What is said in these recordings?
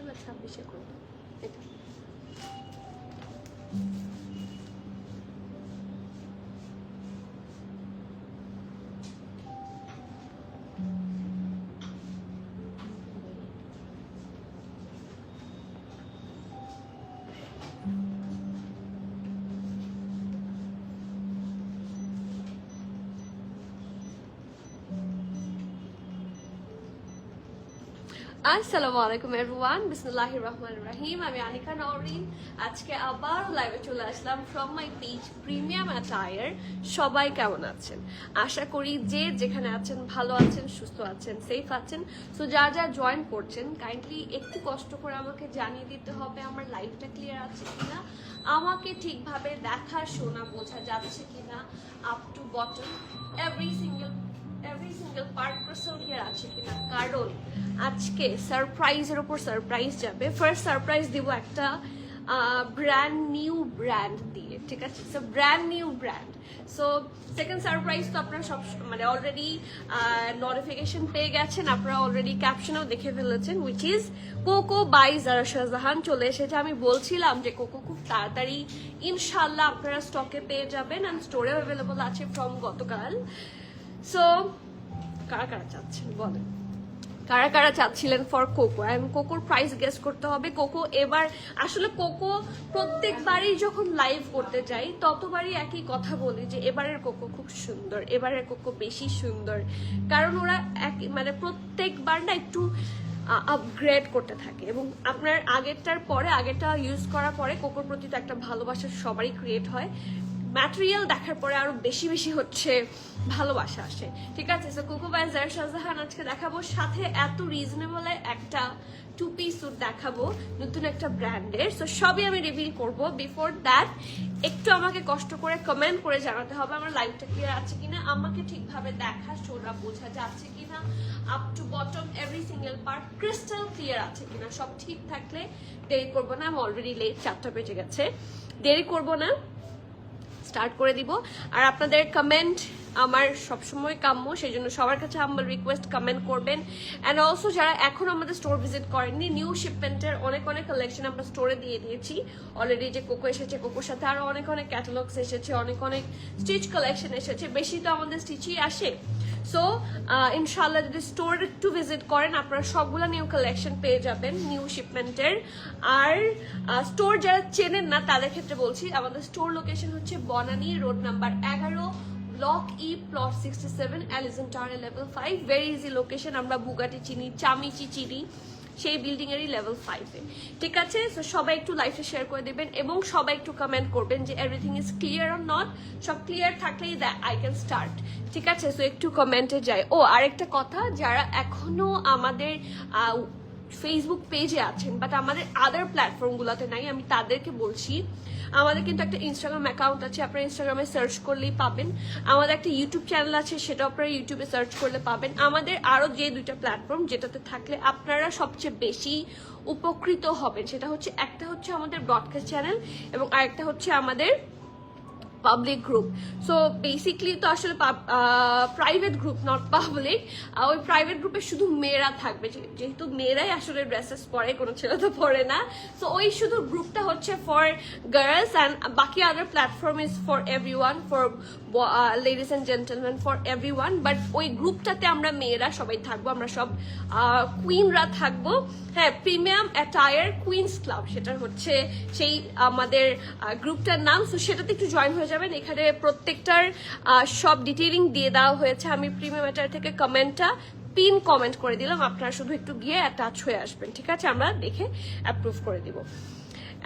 2026-এ করবো এটা। আসসালামু আলাইকুম এভরিওয়ান, বিসমিল্লাহির রহমানির রহিম। আমি আনিকা নওরিন। আজকে আবার লাইভে চলে আসলাম from my page premium attire. সবাই কেমন আছেন? আশা করি যে যেখানে আছেন ভালো আছেন, সুস্থ আছেন, সেফ আছেন। সো যারা যারা জয়েন করছেন কাইন্ডলি একটু কষ্ট করে আমাকে জানিয়ে দিতে হবে আমার লাইভটা ক্লিয়ার আছে কিনা, আমাকে ঠিকভাবে দেখা শোনা বোঝা যাচ্ছে কিনা, up to bottom every single part crystal clear আছে কিনা। কারণ আজকে সারপ্রাইজের উপর সারপ্রাইজ যাবে। ফার্স্ট সারপ্রাইজ দিব একটা ব্র্যান্ড নিউ ব্র্যান্ড দিয়ে, ঠিক আছে? So brand new brand. So second surprise তো আপনারা সব মানে অলরেডি নোটিফিকেশন পেয়ে গেছেন, আপনারা অলরেডি ক্যাপশনেও দেখে ফেলেছেন, উইচ ইজ কোকো বাই জারা শাহজাহান চলে এসেছে। আমি বলছিলাম যে কোকো খুব তাড়াতাড়ি ইনশাল্লাহ আপনারা স্টকে পেয়ে যাবেন, অ্যান্ড স্টোরেও অ্যাভেলেবল আছে ফ্রম গতকাল। সো কারা কারা চাচ্ছেন বলেন, কারা কারা চাচ্ছিলেন ফর কোকো? কোকোর প্রাইস গেস করতে হবে। কোকো এবার আসলে কোকো প্রত্যেকবারই যখন লাইভ করতে যাই ততবারই একই কথা বলি যে এবারের কোকো খুব সুন্দর, এবারের কোকো বেশি সুন্দর। কারণ ওরা মানে প্রত্যেকবার না একটু আপগ্রেড করতে থাকে, এবং আপনার আগেরটা ইউজ করার পরে কোকোর প্রতি তো একটা ভালোবাসা সবারই ক্রিয়েট হয়। ম্যাটেরিয়াল দেখার পরে আরো বেশি বেশি হচ্ছে ভালোবাসা আসে, ঠিক আছে? সো কোকো বাই জারা শাহজাহান আজকে দেখাবো, সাথে এত রিজনেবলে একটা টু পিস স্যুট দেখাবো নতুন একটা ব্র্যান্ডের। সো সবই আমি রিভিল করব। বিফোর দ্যাট একটু আমাকে কষ্ট করে কমেন্ট করে জানাতে হবে আমার লাইভটা ক্লিয়ার আছে কিনা, আমাকে ঠিকভাবে দেখা শোনা বোঝা যাচ্ছে কিনা, up to bottom every single part crystal clear আছে কিনা। সব ঠিক থাকলে দেরি করবো না, আমি অলরেডি লেট, 4টা বেজে গেছে, দেরি করবো না, স্টার্ট করে দিব। আর আপনাদের কমেন্ট আমার সবসময় কাম্য, সেই জন্য সবার কাছে আমার রিকোয়েস্ট কমেন্ট করবেন। অ্যান্ড অলসো যারা এখন আমাদের স্টোর ভিজিট করেননি, নিউ শিপমেন্টের অনেক কালেকশন আমরা স্টোরে দিয়ে দিয়েছি অলরেডি। যে কোকো এসেছে, কোকোর সাথে আরো অনেক ক্যাটালগস এসেছে, অনেক স্টিচ কালেকশন এসেছে, বেশি তো আমাদের স্টিচই আসে। সো ইনশাল্লাহ যদি স্টোর একটু ভিজিট করেন আপনারা সবগুলো নিউ কালেকশন পেয়ে যাবেন নিউ শিপমেন্টের। আর স্টোর যারা চেনেন না তাদের ক্ষেত্রে বলছি, আমাদের স্টোর লোকেশন হচ্ছে Banani road number 11, block E, plot 67, elegant tower level 5। Very easy location. আমরা বুগাটি চিনি, চামিচি চিনি, সেই বিল্ডিং এরই লেভেল 5-এ, ঠিক আছে? সো সবাই একটু লাইভটা শেয়ার করে দেবেন এবং সবাই একটু কমেন্ট করবেন যে everything is clear or not. সব ক্লিয়ার থাকলেই আই ক্যান স্টার্ট, ঠিক আছে? সো একটু কমেন্টে যাই। ও আরেকটা কথা, যারা এখনো আমাদের ফেসবুক পেজে আছেন বাট আমাদের আদার প্ল্যাটফর্মগুলোতে নাই, আমি তাদেরকে বলছি আমাদের কিন্তু একটা ইনস্টাগ্রাম অ্যাকাউন্ট আছে, আপনারা ইনস্টাগ্রামে সার্চ করলেই পাবেন। আমাদের একটা ইউটিউব চ্যানেল আছে, সেটা আপনারা ইউটিউবে সার্চ করলে পাবেন। আমাদের আরো যে 2টা প্ল্যাটফর্ম যেটাতে থাকলে আপনারা সবচেয়ে বেশি উপকৃত হবেন, সেটা হচ্ছে একটা হচ্ছে আমাদের ব্রডকাস্ট চ্যানেল এবং আরেকটা হচ্ছে আমাদের পাবলিক গ্রুপ। সো বেসিকলি তো আসলে প্রাইভেট গ্রুপ, নট পাবলিক। ওই প্রাইভেট গ্রুপে শুধু মেয়েরা থাকবে, যেহেতু মেয়েরাই আসলে ড্রেসেস পরে, কোনো ছেলে তো পরে না। সো ওই শুধু গ্রুপটা হচ্ছে ফর গার্লস, অ্যান্ড বাকি আদার platform is for everyone, for ladies and gentleman, for everyone. But ওই গ্রুপটাতে আমরা মেয়েরা সবাই থাকবো, আমরা সব কুইনরা থাকবো। হ্যাঁ, প্রিমিয়াম অ্যাটায়ার কুইন্স ক্লাব, সেটা হচ্ছে সেই আমাদের গ্রুপটার নাম। সো সেটাতে একটু জয়েন হয়ে যাবেন। এখানে প্রত্যেকটার সব ডিটেইলিং দিয়ে দেওয়া হয়েছে। আমি প্রিমিয়াম অ্যাটায়ার থেকে কমেন্টটা পিন কমেন্ট করে দিলাম, আপনারা শুধু একটু গিয়ে অ্যাটাচ হয়ে আসবেন, ঠিক আছে? আমরা দেখে অ্যাপ্রুভ করে দিব।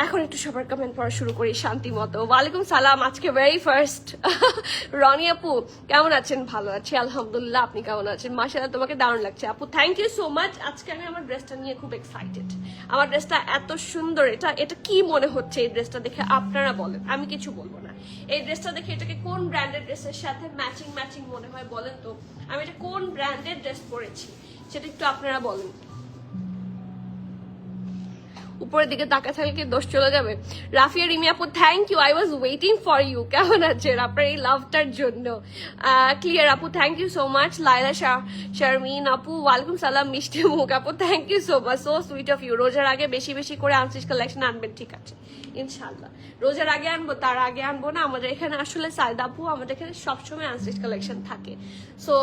এখন একটু সবার কমেন্ট পড়া শুরু করি শান্তি মতো। ওয়ালাইকুম সালাম। আজকে ভেরি ফার্স্ট রনি আপু কেমন আছেন? ভালো আছি আলহামদুলিল্লাহ, আপনি কেমন আছেন? মাশাআল্লাহ, তোমাকে দারুণ লাগছে আপু, থ্যাংক ইউ সো মাচ। আজকে আমি আমার ড্রেসটা নিয়ে খুব এক্সাইটেড। আমার ড্রেসটা এত সুন্দর, এটা কি মনে হচ্ছে এই ড্রেসটা দেখে? আপনারা বলেন, আমি কিছু বলবো না। এই ড্রেসটা দেখে এটাকে কোন ব্র্যান্ডের ড্রেসের সাথে ম্যাচিং মনে হয় বলেন তো? আমি এটা কোন ব্র্যান্ডের ড্রেস পরেছি সেটা একটু আপনারা বলেন। উপরের দিকে তাকা থাকলে কি দোষ চলে যাবে? রাফিয়া রিমি আপু thank you, I was waiting for you. কেমন আছেন আপনার এই লাভটার জন্য? ক্লিয়ার আপু thank you so much. Laila Sharmin আপু ওয়ালাইকুম সালাম। মিষ্টি মুখ আপু thank you so much, so sweet of you. রোজার আগে বেশি বেশি করে আনস্টিচ কালেকশন আনবেন, ঠিক আছে ইনশাল্লাহ। রোজার আগে আনবো, তার আগে আনবো না। আমাদের এখানে আসলে সাইদা আপু আমাদের এখানে সবসময় আনস্টিচ কালেকশন থাকে। সো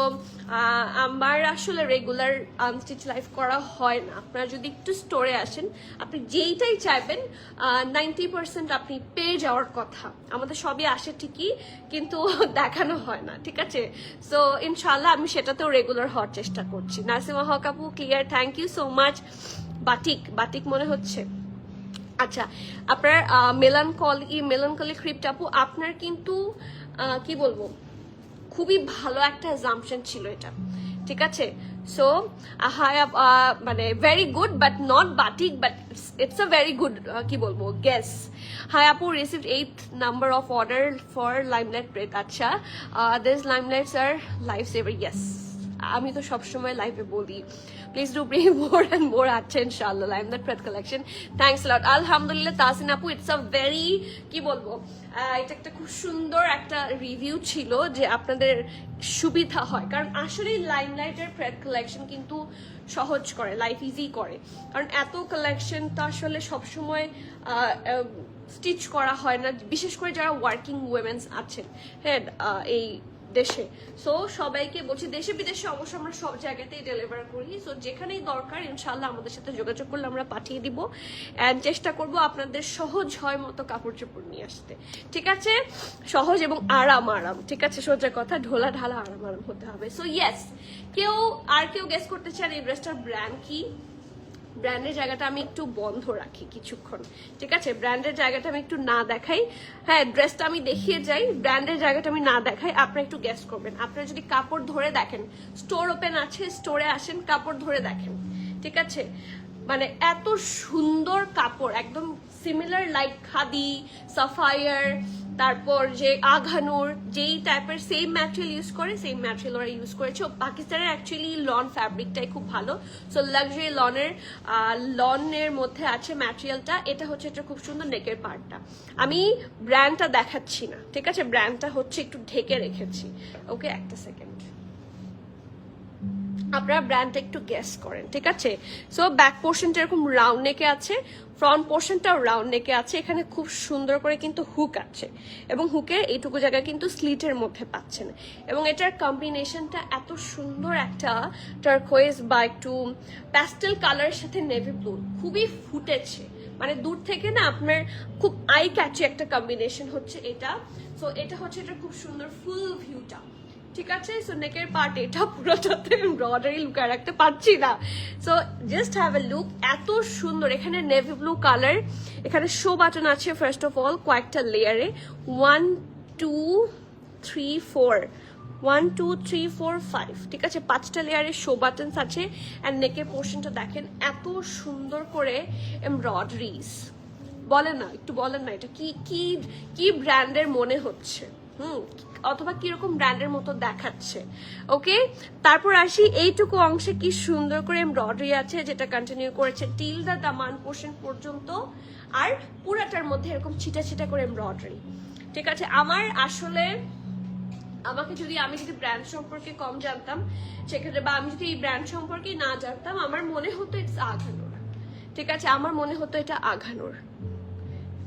আমার আসলে রেগুলার আনস্টিচ লাইভ করা হয় না। আপনারা যদি একটু স্টোরে আসেন, আপনি যেইটাই চাইবেন 90% আপনি পেয়ে যাওয়ার কথা। আমাদের সবই আসে ঠিকই, কিন্তু দেখানো হয় না, ঠিক আছে? সো ইনশাল্লাহ আমি সেটাতেও রেগুলার হওয়ার চেষ্টা করছি। নাসিমা হক আপু clear, thank you so much. Batik batik মনে হচ্ছে। আচ্ছা, আপনার মেলানকলি ক্রিপ্ট আপু, আপনার কিন্তু কি বলবো, খুবই ভালো একটা জাম্পশন ছিল এটা, ঠিক আছে? সো মানে very good but not batik, but it's a very good কি বলবো গেস। হাই আপু রিসিভড 8th number of order for limelight breath। আচ্ছা, this limelights are life saver. Yes, আমি তো সবসময় লাইভে বলি please do bring more and more. আচ্ছা ইনশাআল্লাহ limelight breath collection, thanks lot. আলহামদুলিল্লাহ তাসিন আপু, ইটস আ ভেরি কি বলবো, এটা একটা খুব সুন্দর একটা রিভিউ ছিল যে আপনাদের সুবিধা হয়, কারণ আসলে লাইমলাইটের ব্রেথ কালেকশন কিন্তু সহজ করে, লাইফ ইজি করে। কারণ এত কালেকশনটা আসলে সবসময় স্টিচ করা হয় না, বিশেষ করে যারা ওয়ার্কিং উইমেন্স আছেন, হ্যাঁ, এই দেশে। সো সবাইকে বলছি, দেশে বিদেশে অবশ্য আমরা সব জায়গাতেই ডেলিভার করি। সো যেখানেই দরকার ইনশাআল্লাহ আমাদের সাথে যোগাযোগ করলে আমরা পাঠিয়ে দিব, অ্যান্ড চেষ্টা করব আপনাদের সহজ হয় মতো কাপড় চোপড় নিয়ে আসতে, ঠিক আছে? সহজ এবং আরাম, ঠিক আছে? সোজা কথা, ঢোলা ঢালা আরাম হতে হবে। সো ইয়েস, কেউ গেস করতে চান এই ড্রেসটার ব্র্যান্ড কি? ব্র্যান্ডের জায়গাটা আমি একটু বন্ধ রাখি কিছুক্ষণ, ঠিক আছে? ব্র্যান্ডের জায়গাটা আমি একটু না দেখাই। হ্যাঁ, ড্রেসটা আমি দেখিয়ে যাই, ব্র্যান্ডের জায়গাটা আমি না দেখাই। আপনারা একটু গেস করবেন। আপনারা যদি কাপড় ধরে দেখেন, স্টোর ওপেন আছে, স্টোরে আসেন, কাপড় ধরে দেখেন, ঠিক আছে? মানে এত সুন্দর কাপড়, একদম সিমিলার লাইক খাদি, সাফায়ার, তারপর যে আঘানুর, যেই টাইপের সেম ম্যাটেরিয়াল ইউজ করে, সেম ম্যাটেরিয়াল ওরা ইউজ করেছে। পাকিস্তানের অ্যাকচুয়ালি লন ফ্যাব্রিকটাই খুব ভালো। সো লাক্সারি লনের মধ্যে আছে ম্যাটেরিয়ালটা। এটা হচ্ছে এটা খুব সুন্দর নেকের পার্টটা। আমি ব্র্যান্ডটা দেখাচ্ছি না, ঠিক আছে? ব্র্যান্ডটা হচ্ছে একটু ঢেকে রেখেছি। ওকে, একটা সেকেন্ড, আপনারা ব্র্যান্ডটা একটু গেস করেন, ঠিক আছে? সো ব্যাক পোর্শনটা এরকম রাউন্ড নেকে আছে, ফ্রন্ট পোর্শনটাও রাউন্ড নেকে আছে। এখানে খুব সুন্দর করে কিন্তু হুক আছে, এবং হুকের এইটুকু জায়গা কিন্তু স্লিটের মধ্যে পাচ্ছেন। এবং এটার কম্বিনেশনটা এত সুন্দর, একটা টার্কোয়েজ বা একটু প্যাস্টেল কালারের সাথে নেভি ব্লু, খুবই ফুটেছে। মানে দূর থেকে না আপনার খুব আই ক্যাচি একটা কম্বিনেশন হচ্ছে এটা। সো এটা হচ্ছে এটা খুব সুন্দর ফুল ভিউটা, ঠিক আছে? সো নেকের পার্ট এটা পুরোটাতে এমব্রয়ডারি লুকায় রাখতে পারছি না। So just have a look, এত সুন্দর। এখানে নেভি ব্লু কালার, এখানে শো বাটন আছে ফার্স্ট অফ অল কয়েকটা লেয়ারে, 1 2 3 4 1 2 3 4 5, ঠিক আছে? 5টা লেয়ারে শো বাটনস আছে। অ্যান্ড নেকের পোর্শনটা দেখেন এত সুন্দর করে এমব্রয়ডারিজ। বলেন না, একটু বলেন না, এটা কি কি কি ব্র্যান্ডের মনে হচ্ছে? অথবা কিরকম ব্র্যান্ডের মতো দেখাচ্ছে? ওকে, তারপর আসি এইটুকু অংশে কি সুন্দর করে এমব্রয়ডারি আছে, যেটা কন্টিনিউ করেছে টিল দা দামান পোর্শন পর্যন্ত। আর পুরাটার মধ্যে এরকম ছিটা ছিটা করে এমব্রয়ডারি, ঠিক আছে? আমি যদি ব্র্যান্ড সম্পর্কে কম জানতাম সেক্ষেত্রে, বা আমি যদি এই ব্র্যান্ড সম্পর্কে না জানতাম, আমার মনে হতো ইটস আঘানুর, ঠিক আছে? আমার মনে হতো এটা আঘানুর।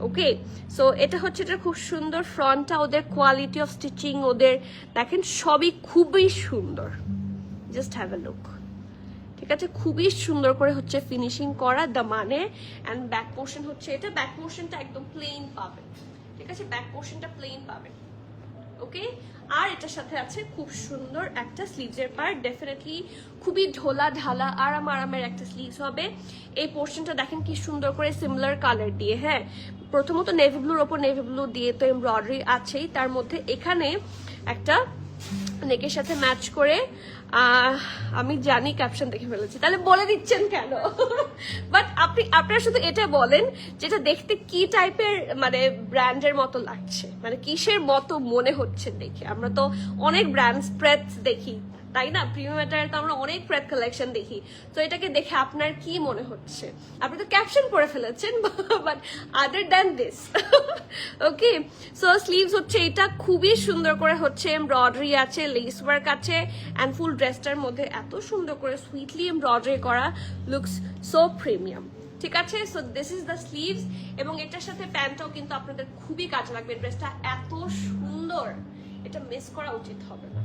ওকে, সো এটা হচ্ছে, এটা খুব সুন্দর ফ্রন্টটা, ওদের কোয়ালিটি অফ স্টিচিং, ওদের দেখেন সবই খুবই সুন্দর। জাস্ট হ্যাভ এ লুক, ঠিক আছে? খুবই সুন্দর করে হচ্ছে ফিনিশিং করা দামানে। অ্যান্ড ব্যাক পোর্শন হচ্ছে এটা, ব্যাক পোর্শনটা একদম প্লেন পাবেন, ঠিক আছে? ব্যাক পোর্শনটা প্লেন পাবেন, ওকে? আর এটার সাথে আছে খুব সুন্দর একটা স্লিভসের পার্ট, ডেফিনেটলি খুবই ঢোলা ঢালা আরামের একটা স্লিভস হবে। এই পোর্শনটা দেখেন কি সুন্দর করে সিমিলার কালার দিয়ে, হ্যাঁ, প্রথমত নেভি ব্লুর ওপর নেভি ব্লু দিয়ে তো এমব্রয়ডারি আছেই, তার মধ্যে এখানে একটা নেকের সাথে ম্যাচ করে আমি জানি ক্যাপশন দেখে ফেলেছি, তাহলে বলে দিচ্ছেন কেন? বাট আপনারা শুধু এটা বলেন যেটা দেখতে কি টাইপের, মানে ব্র্যান্ডের মতো লাগছে, মানে কিসের মতো মনে হচ্ছে দেখে। আমরা তো অনেক ব্র্যান্ড স্প্রেডস দেখি, তাই না? প্রিমিয়াম অ্যাটায়ার তো আমরা অনেক ক্রেপ কালেকশন দেখি। তো এটাকে দেখে আপনার কি মনে হচ্ছে? আপনি তো ক্যাপশন পড়ে ফেলেছেন, but other than this okay. So sleeves হচ্ছে এটা খুবই সুন্দর করে হচ্ছে এমব্রয়ডারি আছে, লেস ওয়ার্ক আছে, অ্যান্ড ফুল ড্রেসটার মধ্যে এত সুন্দর করে সুইটলি এমব্রয়ডারি করা, লুকস সো প্রিমিয়াম। ঠিক আছে, so this is the sleeves, এবং এটার সাথে প্যান্টটাও কিন্তু আপনাদের খুবই কাজে লাগবে। ড্রেসটা এত সুন্দর, এটা মিস করা উচিত হবে না।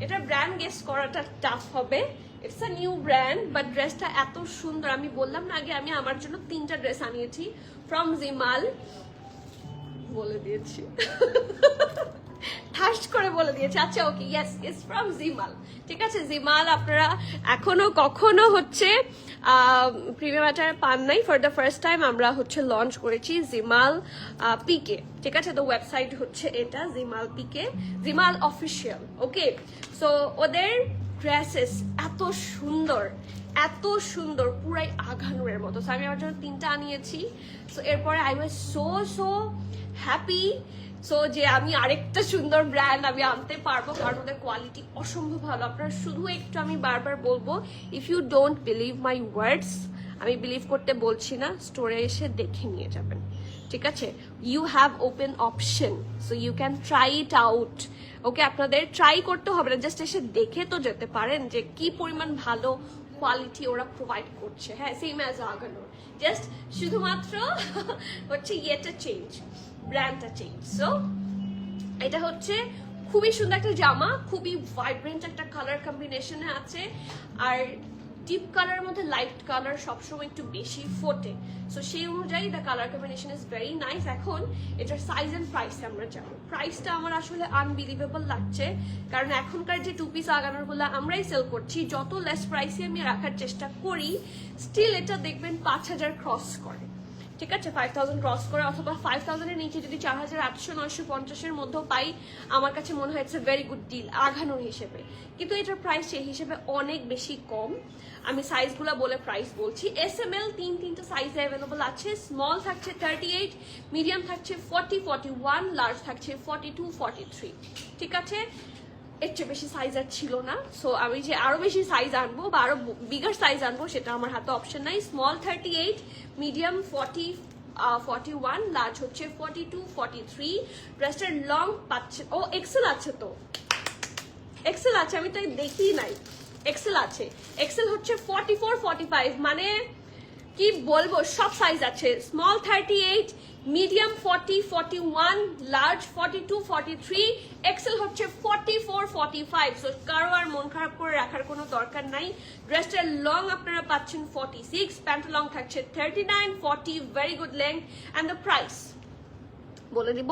এটার ব্র্যান্ড গেস করাটা টাফ হবে, it's a new brand, but ড্রেসটা এত সুন্দর। আমি বললাম না আগে, আমি আমার জন্য 3টা ড্রেস আনিয়েছি ফ্রম জিমাল, বলে দিয়েছি ঠাস করে বলে দিয়েছে। আচ্ছা ওকে, ইয়েস ইটস ফ্রম জিমাল। ঠিক আছে, জিমাল আপনারা এখনো কখনো হচ্ছে প্রিমিয়াম অ্যাটায়ার পান নাই, ফর দ্য ফার্স্ট টাইম আমরা হচ্ছে লঞ্চ করেছি জিমাল পিকে। ঠিক আছে, তো ওয়েবসাইট হচ্ছে এটা জিমাল পিকে, জিমাল অফিসিয়াল। ওকে, সো ওদের ড্রেসেস এত সুন্দর, এত সুন্দর, পুরাই আঘানুরের মতো। সো আমি আমার জন্য 3টা আনিয়েছি। সো এরপরে I was so happy so যে আমি আরেকটা সুন্দর ব্র্যান্ড আমি আনতে পারবো, কারণ ওদের কোয়ালিটি অসম্ভব ভালো। আপনারা শুধু একটু, আমি বারবার বলবো, if you don't believe my words, আমি বিলিভ করতে বলছি না, স্টোরে এসে দেখে নিয়ে যাবেন। ঠিক আছে, you have open option, so you can try it out. Okay, আপনাদের ট্রাই করতে হবে না, জাস্ট এসে দেখে তো যেতে পারেন যে কি পরিমাণ ভালো কোয়ালিটি ওরা প্রোভাইড করছে। হ্যাঁ, সেম অ্যাজ আগানোর, জাস্ট শুধুমাত্র হচ্ছে ইয়েটা চেঞ্জ, ব্র্যান্ডটা চেঞ্জ। সো এটা হচ্ছে খুবই সুন্দর একটা জামা, খুবই ভাইব্রেন্ট একটা কালার কম্বিনেশনে আছে, আর ডিপ কালার মধ্যে লাইট কালার সবসময় একটু বেশি ফোটে। সো সেই অনুযায়ী the colour combination is very nice. এখন এটার সাইজ অ্যান্ড প্রাইস আমরা জানো। প্রাইসটা আমার আসলে আনবিলিভেবল লাগছে, কারণ এখনকার যে 2 পিস আগানোরগুলো আমরাই সেল করছি, যত লেস প্রাইসে আমি রাখার চেষ্টা করি, স্টিল এটা দেখবেন 5000 ক্রস করে। ঠিক আছে, 5000 ক্রস করে, অথবা 5000 এর নিচে যদি 4800 950 এর মধ্যেও পাই, আমার কাছে মনে হয় it's a very good deal আঘানোর হিসেবে। কিন্তু এটার প্রাইস সেই হিসেবে অনেক বেশি কম। আমি সাইজগুলো বলে প্রাইস বলছি। SML 3টা সাইজে অ্যাভেলেবল আছে। স্মল থাকছে 38, মিডিয়াম থাকছে 40 41, লার্জ থাকছে 42 43। ঠিক আছে, এর চেয়ে বেশি সাইজ আর ছিল না। সো আমি যে আরো বেশি সাইজ আনবো বা আরো বিগার সাইজ আনবো, সেটা আমার হাতে অপশন নাই। স্মল 38, মিডিয়াম 40 41, লার্জ হচ্ছে 42 43। ড্রেসটার লং পাচ্ছে, ও এক্সেল আছে, তো এক্সেল আছে, আমি তো দেখি নাই, এক্সেল আছে। এক্সেল হচ্ছে 44 45, মানে কি বলবো, সব সাইজ আছে। স্মল 38, মিডিয়াম 40 41, লার্জ 42 43, এক্সেল হচ্ছে 44 45। সো কারো আর মন খারাপ করে রাখার কোনো দরকার নাই। ড্রেসটার লং আপনারা পাচ্ছেন 46, প্যান্ট লং থাকছে 39 40, very good length. And the price বলে দিব,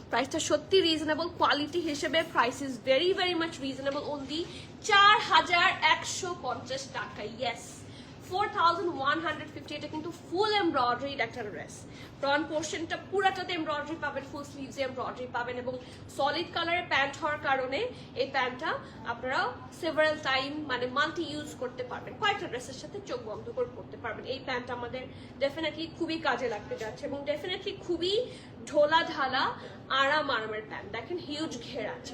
প্রাইসটা সত্যি রিজনেবল, কোয়ালিটি হিসেবে price is very very much reasonable, only 4150 টাকা। ইয়েস, 4150। এটা কিন্তু ফুল এমব্রয়ডারি একটা ড্রেস, ফ্রন্ট পোর্শনটা পুরাটাতে এমব্রয়ডারি পাবেন, ফুল স্লিভস এমব্রয়ডারি পাবেন, এবং সলিড কালারের প্যান্ট হওয়ার কারণে এই প্যান্টটা আপনারা সেভারাল টাইম, মানে মাল্টি ইউজ করতে পারবেন, কয়েকটা ড্রেসের সাথে চোখ বন্ধ করে পড়তে পারবেন। এই প্যান্ট আমাদের ডেফিনেটলি খুবই কাজে লাগতে যাচ্ছে, এবং ডেফিনেটলি খুবই ঢোলা ঢালা আরামের প্যান্ট। দেখেন হিউজ ঘের আছে,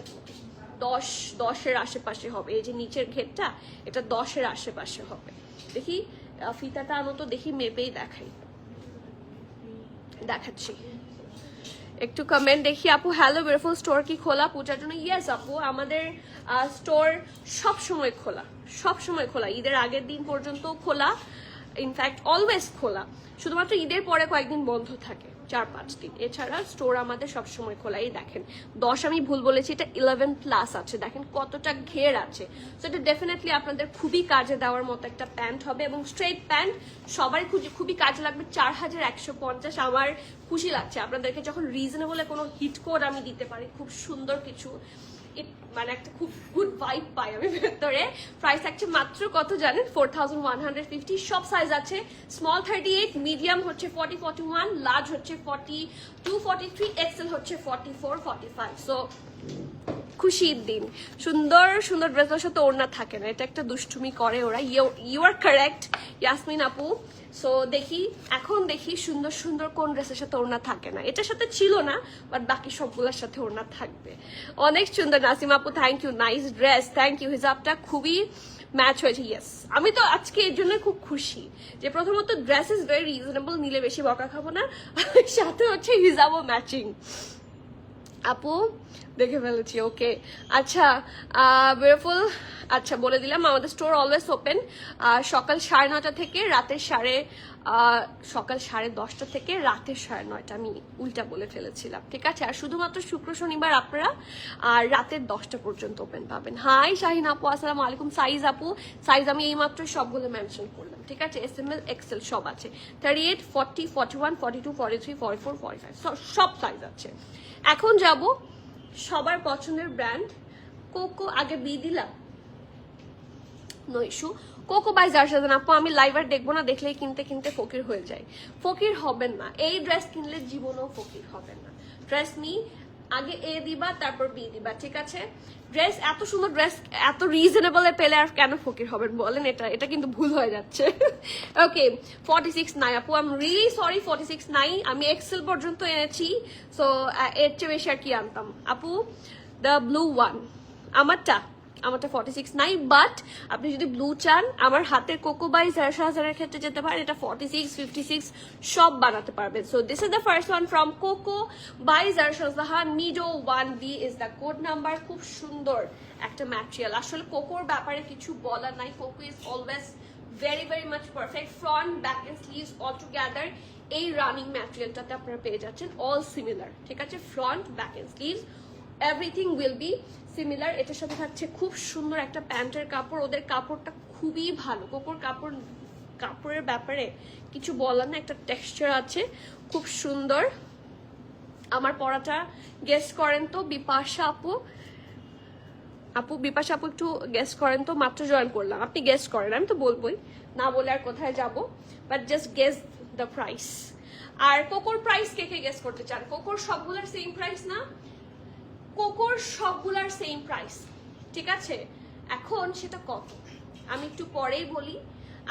10-10-এর আশেপাশে হবে। এই যে নিচের ঘেরটা, এটা 10-এর আশেপাশে হবে। দেখি ফিতাটা আনো তো, দেখি মেপেই দেখাচ্ছি। একটু কমেন্ট দেখি আপু। হ্যালো বিউটিফুল, স্টোর কি খোলা পূজার জন্য? ইয়েস আপু, আমাদের স্টোর সব সময় খোলা, সব সময় খোলা, ঈদের আগের দিন পর্যন্ত খোলা, ইনফ্যাক্ট অলওয়েজ খোলা। শুধুমাত্র ঈদের পরে কয়েকদিন বন্ধ থাকে, 4-5 দিন, এছাড়া স্টোর আমাদের সবসময় খোলা। এই দেখেন 10, আমি ভুল বলেছি, এটা 11+ আছে, দেখেন কতটা ঘের আছে। তো এটা ডেফিনেটলি আপনাদের খুবই কাজে দেওয়ার মতো একটা প্যান্ট হবে, এবং স্ট্রেট প্যান্ট সবারই খুবই কাজে লাগবে। 4150, আমার খুশি লাগছে আপনাদেরকে যখন রিজনেবলে কোনো হিট কোড আমি দিতে পারি, খুব সুন্দর কিছু, মানে একটা খুব গুড ভাইব পাই আমি ভেতরে। প্রাইস থাকছে মাত্র কত জানেন? 4150। সব সাইজ আছে, স্মল 38, মিডিয়াম হচ্ছে 40 41, লার্জ হচ্ছে 42 43, এক্সেল হচ্ছে 44 45। সো খুশির দিন, সুন্দর সুন্দর ড্রেসের সাথে ওড়না থাকে না, এটা একটা দুষ্টুমি করে ওরা। ইউ আর কারেক্ট ইয়াসমিন আপু। সো দেখি এখন দেখি সুন্দর সুন্দর কোন ড্রেসের সাথে ওড়না থাকে না। এটার সাথে ছিল না, বাট বাকি সবগুলোর সাথে ওড়না থাকবে। অনেক সুন্দর নাসিম আপু, thank you, nice dress, thank you. হিজাবটা খুবই ম্যাচ হয়েছে, ইয়েস। আমি তো আজকে এর জন্য খুব খুশি যে প্রথমত ড্রেস ইজ ভেরি রিজনেবল, নিলে বেশি বকা খাবো না, সাথে হচ্ছে হিজাবও ম্যাচিং। আপু দেখে ফেলেছি, ওকে। আচ্ছা বিউটিফুল। আচ্ছা বলে দিলাম আমাদের স্টোর অলওয়েজ ওপেন সকাল 9:30 থেকে রাতের সকাল 10:30 থেকে রাতের 9:30। আমি উল্টা বলে ফেলেছিলাম, ঠিক আছে। আর শুধুমাত্র শুক্র শনিবার আপনারা আর রাতের 10টা পর্যন্ত ওপেন পাবেন। হাই শাহিন আপু, আসসালামু আলাইকুম। সাইজ আপু, সাইজ আমি এইমাত্র সবগুলো মেনশন করলাম, ঠিক আছে। SML XL সব আছে, 38, 40, 41, 42, 43, 44, 45 সব সাইজ আছে। এখন যাব সবার পছন্দের ব্র্যান্ড কোকো। আগে বি দিলাম, নো ইস্যু। কোকো বাই জারশাদান আপু, আমি লাইভ আর দেখবো না, দেখলেই কিনতে কিনতে ফকির হয়ে যায়। ফকির হবেন না, এই ড্রেস কিনলে জীবনেও ফকির হবেন না। ড্রেস নি আগে এ দিবা তারপর বি দিবা, ঠিক আছে। ড্রেস এত সুন্দর ড্রেস এত রিজনেবলে পেলে আর কেন ফকির হবেন বলেন? এটা কিন্তু ভুল হয়ে যাচ্ছে। ওকে 46 নাই আপু, আই এম রিয়েলি সরি, 46 নাই। আমি এক্সেল পর্যন্ত এনেছি, সো এর চেয়ে বেশি আর কি আনতাম আপু। দ্য ব্লু ওয়ান আমারটা 46 নাই, বাট আপনি যদি ব্লু চান আমার হাতের কোকো বাই জারশাদানের ক্ষেত্রে যেতে পারেন, এটা 46, 56 সব বানাতে পারবেন। So this is the first one from coco by জারশাদা। নিডো 1B is the code number. খুব সুন্দর একটা ম্যাটেরিয়াল, আসলে কোকোর ব্যাপারে কিছু বলার নাই। Cocoa is always very very much perfect. Front back end sleeves all together এই রানিং ম্যাটেরিয়ালটাতে আপনারা পেয়ে যাচ্ছেন, অল সিমিলার, ঠিক আছে। Front back end sleeves everything will be similar. এটার সাথে থাকছে খুব সুন্দর একটা প্যান্টের কাপড়, ওদের কাপড়টা খুবই ভালো। কোকোর কাপড়ের ব্যাপারে কিছু বলার না, একটা টেক্সচার আছে খুব সুন্দর। আমার পরাটা গেস করেন তো বিপাশা আপু। বিপাশা আপু একটু গেস করেন তো, মাত্র জয়েন করলাম, আপনি গেস করেন, আমি তো বলবোই না বলে আর কোথায় যাব, but just guess the price. আর কোকোর প্রাইস কে কে গেস করতে চান? কোকোর সবগুলোর সেম প্রাইস না, কোকোর সবগুলার সেম প্রাইস, ঠিক আছে। এখন সেটা কত আমি একটু পরেই বলি,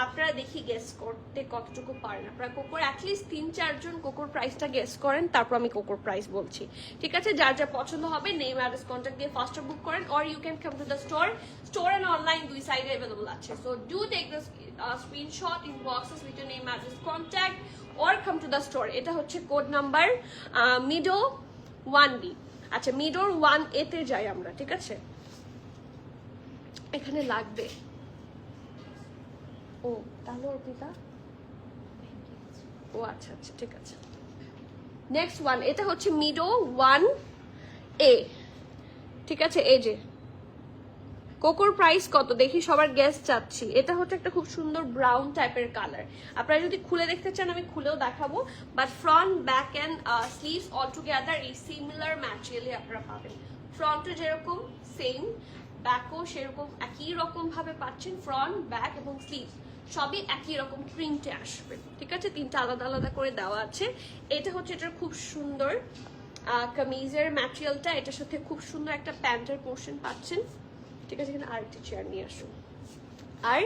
আপনারা দেখি গেস করতে কতটুকু পারেন। আপনারা কোকোর অ্যাটলিস্ট 3-4 জন কোকোর প্রাইসটা গেস করেন, তারপর আমি কোকোর প্রাইস বলছি, ঠিক আছে। যার যা পছন্দ হবে নেম অ্যাড্রেস কন্ট্যাক্ট দিয়ে ফাস্টার বুক করেন, or you can come to the store and online, দুই সাইডে অ্যাভেলেবল আছে। So do take the screenshot in boxes with your name address contact or come to the store. এটা হচ্ছে code number Meadow 1B। আচ্ছা মিডোর 1A তে যাই আমরা, ঠিক আছে। এখানে লাগবে, ও তাহলে অর্পিতা, ও আচ্ছা আচ্ছা ঠিক আছে। নেক্সট ওয়ান, এটা হচ্ছে মিডো 1A, ঠিক আছে। এই যে কোকোর প্রাইস কত দেখি, সবার গ্যাস চাচ্ছি। এটা হচ্ছে একটা খুব সুন্দর ব্রাউন টাইপের কালার। আপনারা যদি খুলে দেখতে চান আমি খুলেও দেখাবো, but front back and sleeves all together এই সিমিলার ম্যাটেরিয়ালে আপনারা পাবেন। ফ্রন্টে যেরকম সেম, ব্যাকও সেরকম একই রকম ভাবে পাচ্ছেন। ফ্রন্ট ব্যাক এবং স্লিভস সবই একই রকম প্রিন্টে আসবে, ঠিক আছে। 3টা আলাদা আলাদা করে দেওয়া আছে। এটা হচ্ছে এটার খুব সুন্দর কামিজের ম্যাটেরিয়ালটা, এটার সাথে খুব সুন্দর একটা প্যান্টের পোর্শন পাচ্ছেন, ঠিক আছে। এখানে আরেকটি চেয়ার নিয়ে আসুন। আর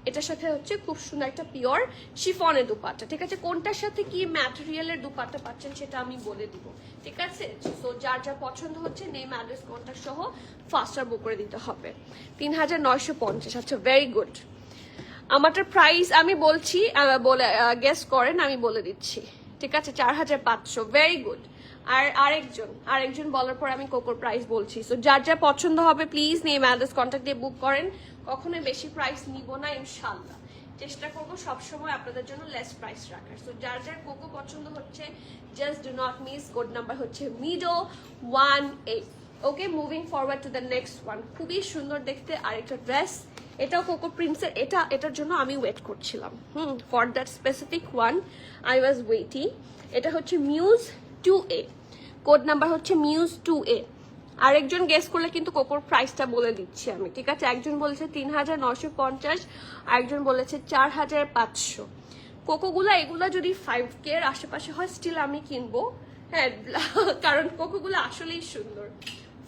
এটার সাথে হচ্ছে খুব সুন্দর একটা পিওর শিফনের দুপাট্টা, ঠিক আছে। কোনটার সাথে কি ম্যাটেরিয়ালের দুপাট্টা পাচ্ছেন সেটা আমি বলে দিব, ঠিক আছে। সো যার যা পছন্দ হচ্ছে নেম অ্যাড্রেস কন্ট্যাক্ট সহ ফাস্টার বুক করে দিতে হবে। 3950। আচ্ছা ভেরি গুড। আমারটার প্রাইস আমি বলছি, বলে গেস করেন, আমি বলে দিচ্ছি, ঠিক আছে। 4500। Very good. আর আরেকজন বলার পর আমি কোকোর প্রাইস বলছি। সো যার যা পছন্দ হবে প্লিজ নেম অ্যাড্রেস কন্ট্যাক্ট দিয়ে বুক করেন। কখনোই বেশি প্রাইস নিব না ইনশাল্লাহ, চেষ্টা করবো সবসময় আপনাদের জন্য লেস প্রাইস রাখার। সো যার যার কোকো পছন্দ হচ্ছে just do not miss. Code number হচ্ছে মিডো 1A। Okay moving forward to the next one. খুবই সুন্দর দেখতে আরেকটা ড্রেস, এটাও কোকো প্রিন্টসের। এটার জন্য আমি ওয়েট করছিলাম, for that specific one I was waiting. এটা হচ্ছে মিউজ 2A, কোড নাম্বার হচ্ছে মিউজ 2A। আরেকজন গেস করলে কিন্তু কোকোর প্রাইসটা বলে দিচ্ছি আমি, ঠিক আছে। একজন বলেছে 3950, আরেকজন বলেছে 4500। কোকোগুলা এগুলা যদি 5K এর আশেপাশে হয় স্টিল আমি কিনবো, হ্যাঁ, কারণ কোকোগুলো আসলেই সুন্দর।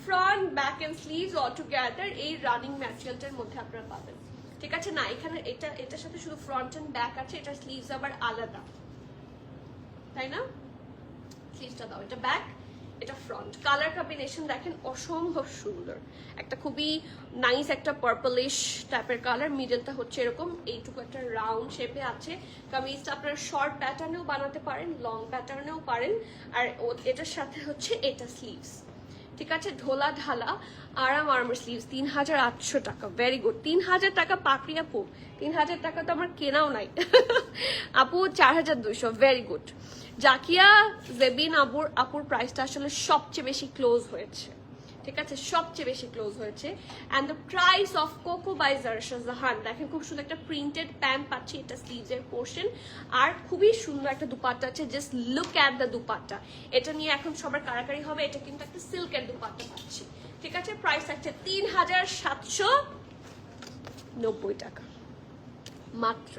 Front back end sleeves all together এই রানিং ম্যাটেরিয়ালটার মধ্যে আপনারা পাবেন। ঠিক আছে না, এখানে এটার সাথে শুধু ফ্রন্ট এন্ড ব্যাক আছে, এটা স্লিভস আবার আলাদা, তাই না? স্লিভসটা দাও, এটা ব্যাক এটা ফ্রন্ট। কালার কম্বিনেশন দেখেন অসম্ভব সুন্দর, একটা খুবই নাইস একটা পার্পলিশ টাইপের কালার। মিডলটা হচ্ছে এরকম এইটুকু একটা রাউন্ড শেপে আছে। কামিজটা আপনারা শর্ট প্যাটার্নেও বানাতে পারেন, লং প্যাটার্নেও পারেন। আর এটার সাথে হচ্ছে এটা স্লিভস, ঠিক আছে? ঢোলা ঢালা আরাম আরামের স্লিভস। 3800 টাকা, ভেরি গুড। 3000 টাকা পাকড়ি আপু, 3000 টাকা তো আমার কেনাও নাই আপু। 4200, ভেরি গুড। জাকিয়া জেবিন আপুর প্রাইসটা আসলে সবচেয়ে বেশি ক্লোজ হয়েছে, ঠিক আছে? সবচেয়ে বেশি ক্লোজ হয়েছে। And the price of coco by Zarsha Jahan, দেখেন খুব সুন্দর একটা প্রিন্টেড প্যান্ট পাচ্ছি, এটা স্লিভসের পোর্শন। আর খুবই সুন্দর একটা দুপাট্টা আছে, just look at the dupatta. এটা নিয়ে এখন সবার কারাকারি হবে, এটা কিন্তু একটা সিল্কের দুপাট্টা পাচ্ছি, ঠিক আছে? প্রাইস আছে 3790 টাকা মাত্র।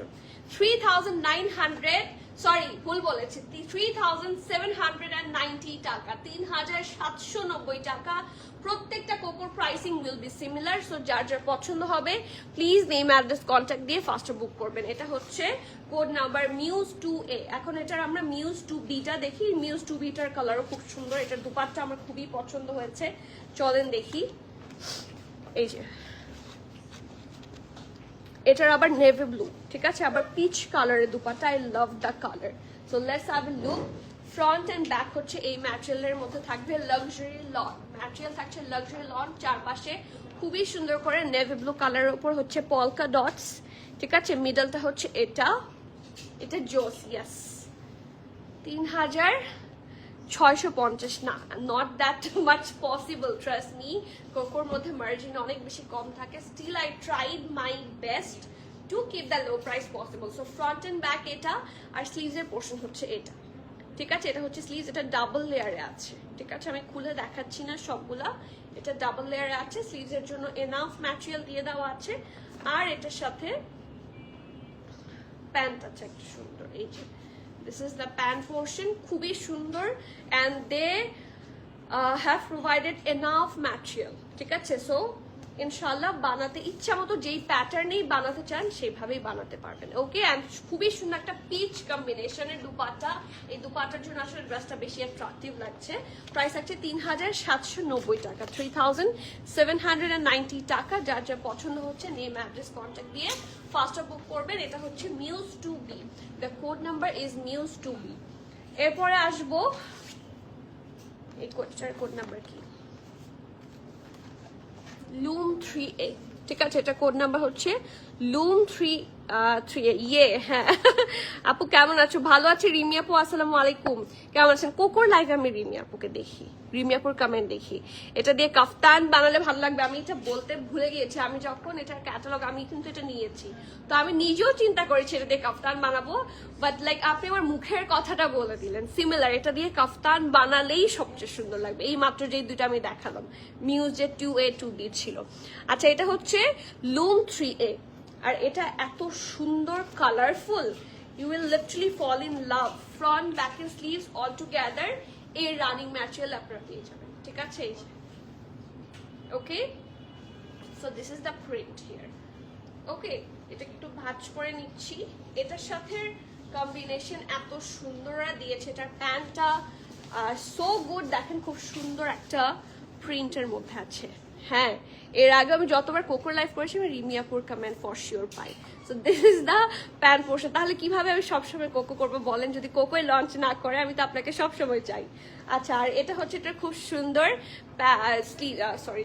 3900, সরি ভুল বলেছি, 3790 টাকা, 3790 টাকা। প্রত্যেকটা কোকোর pricing will be similar. So যার যার পছন্দ হবে প্লিজ নেম অ্যাড্রেস কন্ট্যাক্ট দিয়ে ফার্স্টে বুক করবেন। এটা হচ্ছে কোড নাম্বার মিউজ 2A। এখন এটার আমরা মিউজ 2Bটা দেখি। মিউজ 2Bটার কালারও খুব সুন্দর, এটার দুপাট্টা আমার খুবই পছন্দ হয়েছে, চলেন দেখি। এই যে এটার আবার নেভি ব্লু, ঠিক আছে? আবার পিচ কালারের dupatta, I love the colour. So let's have a look. Front end back হচ্ছে এই ম্যাটেরিয়ালের মধ্যে থাকবে লাক্সারি লন ম্যাটেরিয়াল, থাকছে লাক্সারি লন। চারপাশে খুবই সুন্দর করে নেভি ব্লু কালারের উপর হচ্ছে পলকা ডটস, ঠিক আছে? মিডলটা হচ্ছে এটা জোস, ইয়েস। 3650 না, not that much possible, trust me. কোকোর মধ্যে মার্জিন অনেক বেশি কম থাকে, still I tried my best to keep the low price possible. So front end back এটা, আর স্লিভসের পোর্শন হচ্ছে এটা, ঠিক আছে? এটা হচ্ছে স্লিভস, এটা ডাবল লেয়ারে আছে, ঠিক আছে? আমি খুলে দেখাচ্ছি না সবগুলা, এটা ডাবল লেয়ারে আছে। স্লিভসের জন্য এনাফ ম্যাটেরিয়াল দিয়ে দেওয়া আছে। আর এটার সাথে প্যান্ট আছে একটা সুন্দর, এই যে this is the pant portion, খুবই সুন্দর। and they have provided enough material, ঠিক আছে? সো ইনশাল্লাহ বানাতে ইচ্ছা মতো যেই প্যাটার্নেই বানাতে চান সেইভাবেই বানাতে পারবেন, ওকে? অ্যান্ড খুবই সুন্দর একটা পিচ কম্বিনেশনের দুপাট্টা। এই দুপাট্টার জন্য আসলে ড্রেসটা বেশি অ্যাট্রাকটিভ লাগছে। প্রাইস আছে 3790 টাকা, 3790 টাকা। যার যা পছন্দ হচ্ছে নেম অ্যাড্রেস কন্ট্যাক্ট দিয়ে ফার্স্টে বুক করবেন। এটা হচ্ছে muse 2B, the code number is muse 2B। এরপরে আসবো এই কোডটার কোড নাম্বার কি, লুম 3A, ঠিক আছে? এটা কোড নাম্বার হচ্ছে লুম 3A। ইয়ে, হ্যাঁ আপু কেমন আছো? ভালো আছি রিমি আপু, আসসালামু আলাইকুম, কেমন আছেন? কোকোর লাইভ আমি রিমি আপুকে দেখি, রিমি আপুর কমেন্ট দেখি। এটা দিয়ে কাফতান বানালে ভালো লাগবে। আমি এটা বলতে ভুলে গিয়েছি, আমি যখন এটার ক্যাটালগ আমি কিন্তু এটা নিয়েছি, তো আমি নিজেও চিন্তা করেছি এটা দিয়ে কাফতান বানাবো, বাট লাইক আপনি আমার মুখের কথাটা বলে দিলেন সিমিলার। এটা দিয়ে কাফতান বানালেই সবচেয়ে সুন্দর লাগবে। এই মাত্র যে দুটো আমি দেখালাম, মিউজে 2A 2B ছিল। আচ্ছা, এটা হচ্ছে লুম 3A, আর এটা এত সুন্দর colourful, you will literally fall in love. Front back end sleeves all together এই রানিং ম্যাটেরিয়াল আপনারা পেয়ে যাবেন, ঠিক আছে? Okay, so this is the print here, okay? এটা একটু ভাঁজ করে নিচ্ছি। এটার সাথে কম্বিনেশন এত সুন্দর দিয়েছে, এটার প্যান্টটা সো গুড। দেখেন খুব সুন্দর একটা প্রিন্টের মধ্যে আছে। হ্যাঁ, এর আগে আমি যতবার কোকোর লাইভ করেছি আমি রিমিয়াপুর কমেন্ট ফর শিওর পাই। So this is the pant portion. তাহলে কিভাবে আমি সবসময় কোকো করবো বলেন, যদি কোকোই লঞ্চ না করে? আমি তো আপনাকে সবসময় চাই। আচ্ছা, আর এটা হচ্ছে এটা খুব সুন্দর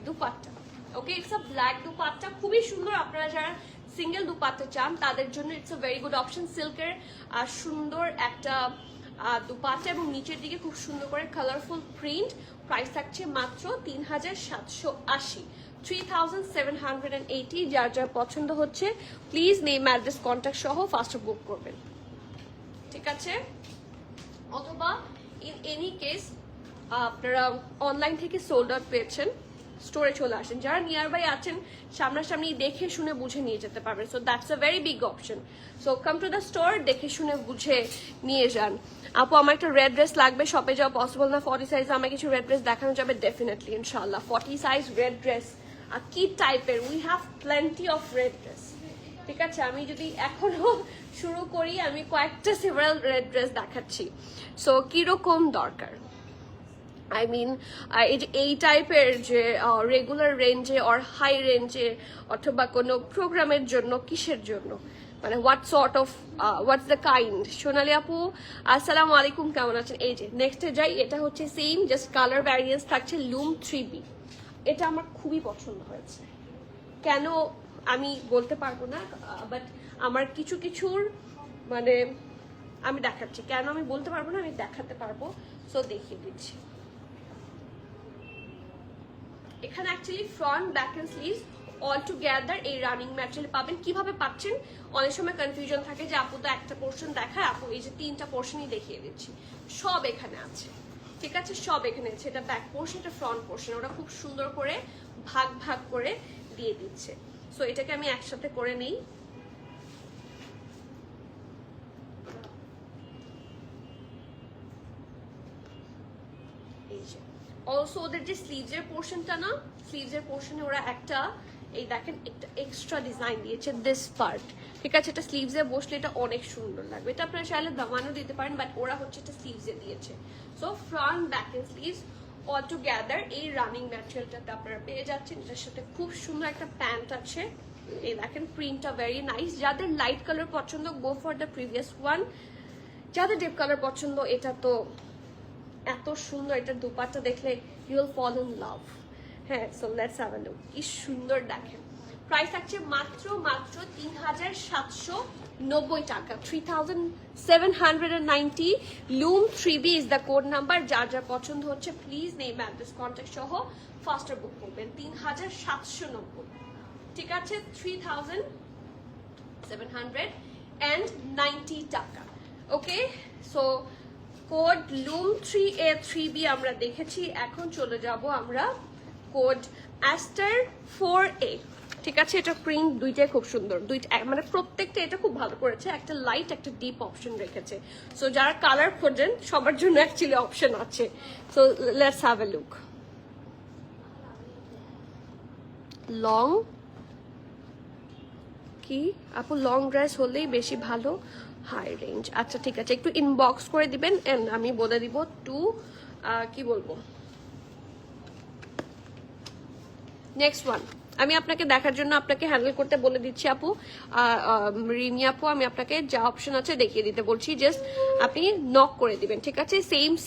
দুপাট্টা, ওকে? ইটস আ ব্ল্যাক দুপাট্টা, খুবই সুন্দর। আপনারা যারা সিঙ্গেল দুপাট্টা চান তাদের জন্য it's a very good option. সিল্কের সুন্দর একটা দুপাট্টা এবং নিচের দিকে খুব সুন্দর করে কালারফুল প্রিন্ট। প্রাইস থাকছে মাত্র 3780, 3780। যার যার পছন্দ হচ্ছে প্লিজ নেম অ্যাড্রেস কন্ট্যাক্ট সহ ফার্স্ট বুক করবেন, ঠিক আছে? অথবা ইন এনি কেস আপনারা অনলাইন থেকে সোল্ড আউট পেয়েছেন, স্টোরে চলে আসেন। যারা নিয়ার বাই আছেন সামনাসামনি দেখে শুনে বুঝে নিয়ে যেতে পারবেন, so that's a very big option. So come to the store, দেখে শুনে বুঝে নিয়ে যান। আপু আমার একটা রেড ড্রেস লাগবে, শপে যাওয়া পসিবল না 40 সাইজ, আমার কিছু রেড ড্রেস দেখানো যাবে? ডেফিনেটলি ইনশাল্লাহ। 40 সাইজ রেড ড্রেস আর কি টাইপের, we have plenty of red dress. ঠিক আছে, আমি যদি এখনো শুরু করি আমি কয়েকটা সেভারাল রেড ড্রেস দেখাচ্ছি। সো কিরকম দরকার, আই মিন এই টাইপের যে রেগুলার রেঞ্জে অর হাই রেঞ্জে অথবা কোনো প্রোগ্রামের জন্য, কিসের জন্য, মানে what sort of what's the kind. সোনালি আপু আসসালামু আলাইকুম, কেমন আছেন? এই যে নেক্সটে যাই, এটা হচ্ছে সেম, জাস্ট কালার ভ্যারিয়েন্স থাকছে। লুম 3B, এটা আমার খুবই পছন্দ হয়েছে। কেন আমি বলতে পারবো না, বাট আমার কিছু কিছুর মানে আমি দেখাচ্ছি। কেন আমি বলতে পারবো না, আমি দেখাতে পারবো। সো দেখিয়ে দিচ্ছি। এখানে actually front, back end sleeves all together এই রানিং ম্যাটেরিয়াল পাবেন। কিভাবে পাচ্ছেন অনেক সময় কনফিউশন থাকে যে আপু তো একটা পোর্শন দেখায়, আপু এই যে 3টা পোর্শনই দেখিয়ে দিচ্ছি, সব এখানে আছে। ঠিক আছে, সব এখানে আছে। এটা ব্যাক পোর্শন, এটা ফ্রন্ট পোর্শন, ওরা খুব সুন্দর করে ভাগ ভাগ করে দিয়ে দিচ্ছে। সো এটাকে আমি একসাথে করে নেই। এই যে অলসো ওদের যে স্লিভসের পোর্শনটা না, স্লিভসের পোর্শনে ওরা একটা এই দেখেন একটা এক্সট্রা ডিজাইন দিয়েছে দিস পার্ট। ঠিক আছে, এটা স্লিভসে বসলে এটা অনেক সুন্দর লাগবে। এটা আপনারা চাইলে দামানও দিতে পারেন, বাট ওরা হচ্ছে এটা স্লিভসে দিয়েছে। So front, back end sleeves all together এই রানিং ম্যাটেরিয়ালটাতে আপনারা পেয়ে যাচ্ছেন। এটার সাথে খুব সুন্দর একটা প্যান্ট আছে। এই দেখেন প্রিন্টটা ভেরি নাইস। যাদের লাইট কালার পছন্দ go for the previous one, যাদের ডিপ কালার পছন্দ এটা তো এত সুন্দর। এটার দুপাট্টা দেখলে you will fall in love. হ্যাঁ, so let's have a look. কি সুন্দর দেখেন। প্রাইস থাকছে মাত্র 3790 টাকা, 3790। Loom 3B is the code number. যার যা পছন্দ হচ্ছে প্লিজ নেম অ্যাড্রেস কন্ট্যাক্ট সহ ফাস্টার বুক করবেন। 3790, ঠিক আছে, 3790 টাকা। ওকে, সো কোড লুম 3A 3B আমরা দেখেছি। এখন চলে যাব আমরা কোড অ্যাস্টার 4A। ঠিক আছে, এটা প্রিন্ট দুইটাই খুব সুন্দর, দুইটা মানে প্রত্যেকটা এটা খুব ভালো করেছে। একটা লাইট একটা ডিপ অপশন রেখেছে। সো যারা কালার খোঁজেন সবার জন্য অ্যাকচুয়ালি অপশন আছে। So let's have a look. Long কি আপু, লং ড্রেস হলেই বেশি ভালো, হাই রেঞ্জ। আচ্ছা ঠিক আছে, একটু ইনবক্স করে দিবেন এন্ড আমি বলে দিব টু কি বলবো। নেক্সট ওয়ান আমি আপনাকে দেখার জন্য আপনাকে হ্যান্ডেল করতে বলে দিচ্ছি আপু, রিমি আপু, আমি আপনাকে যা অপশন আছে দেখিয়ে দিতে বলছি, জাস্ট আপনি নক করে দিবেন। ঠিক আছে,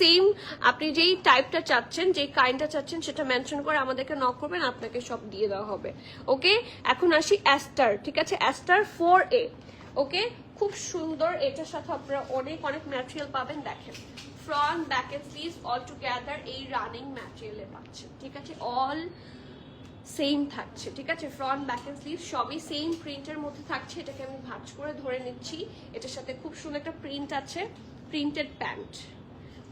সেম আপনি যেই টাইপটা চাচ্ছেন, যেই কাইন্ডটা চাচ্ছেন সেটা মেনশন করে আমাদেরকে নক করবেন, আপনাকে সব দিয়ে দেওয়া হবে। ওকে, এখন আসি অ্যাস্টার। ঠিক আছে, অ্যাস্টার 4A। ওকে, খুব সুন্দর। এটার সাথে আপনারা অনেক অনেক ম্যাটেরিয়াল পাবেন। দেখেন front, back end sleeves all together এই রানিং ম্যাটেরিয়ালে পাচ্ছেন। ঠিক আছে, অল সেম থাকছে। ঠিক আছে, ফ্রন্ট, ব্যাক এন্ড স্লিভ সবই সেম প্রিন্টের মধ্যে থাকছে। এটাকে আমি ভাঁজ করে ধরে নিচ্ছি। এটার সাথে খুব সুন্দর একটা প্রিন্ট আছে, প্রিন্টেড প্যান্ট।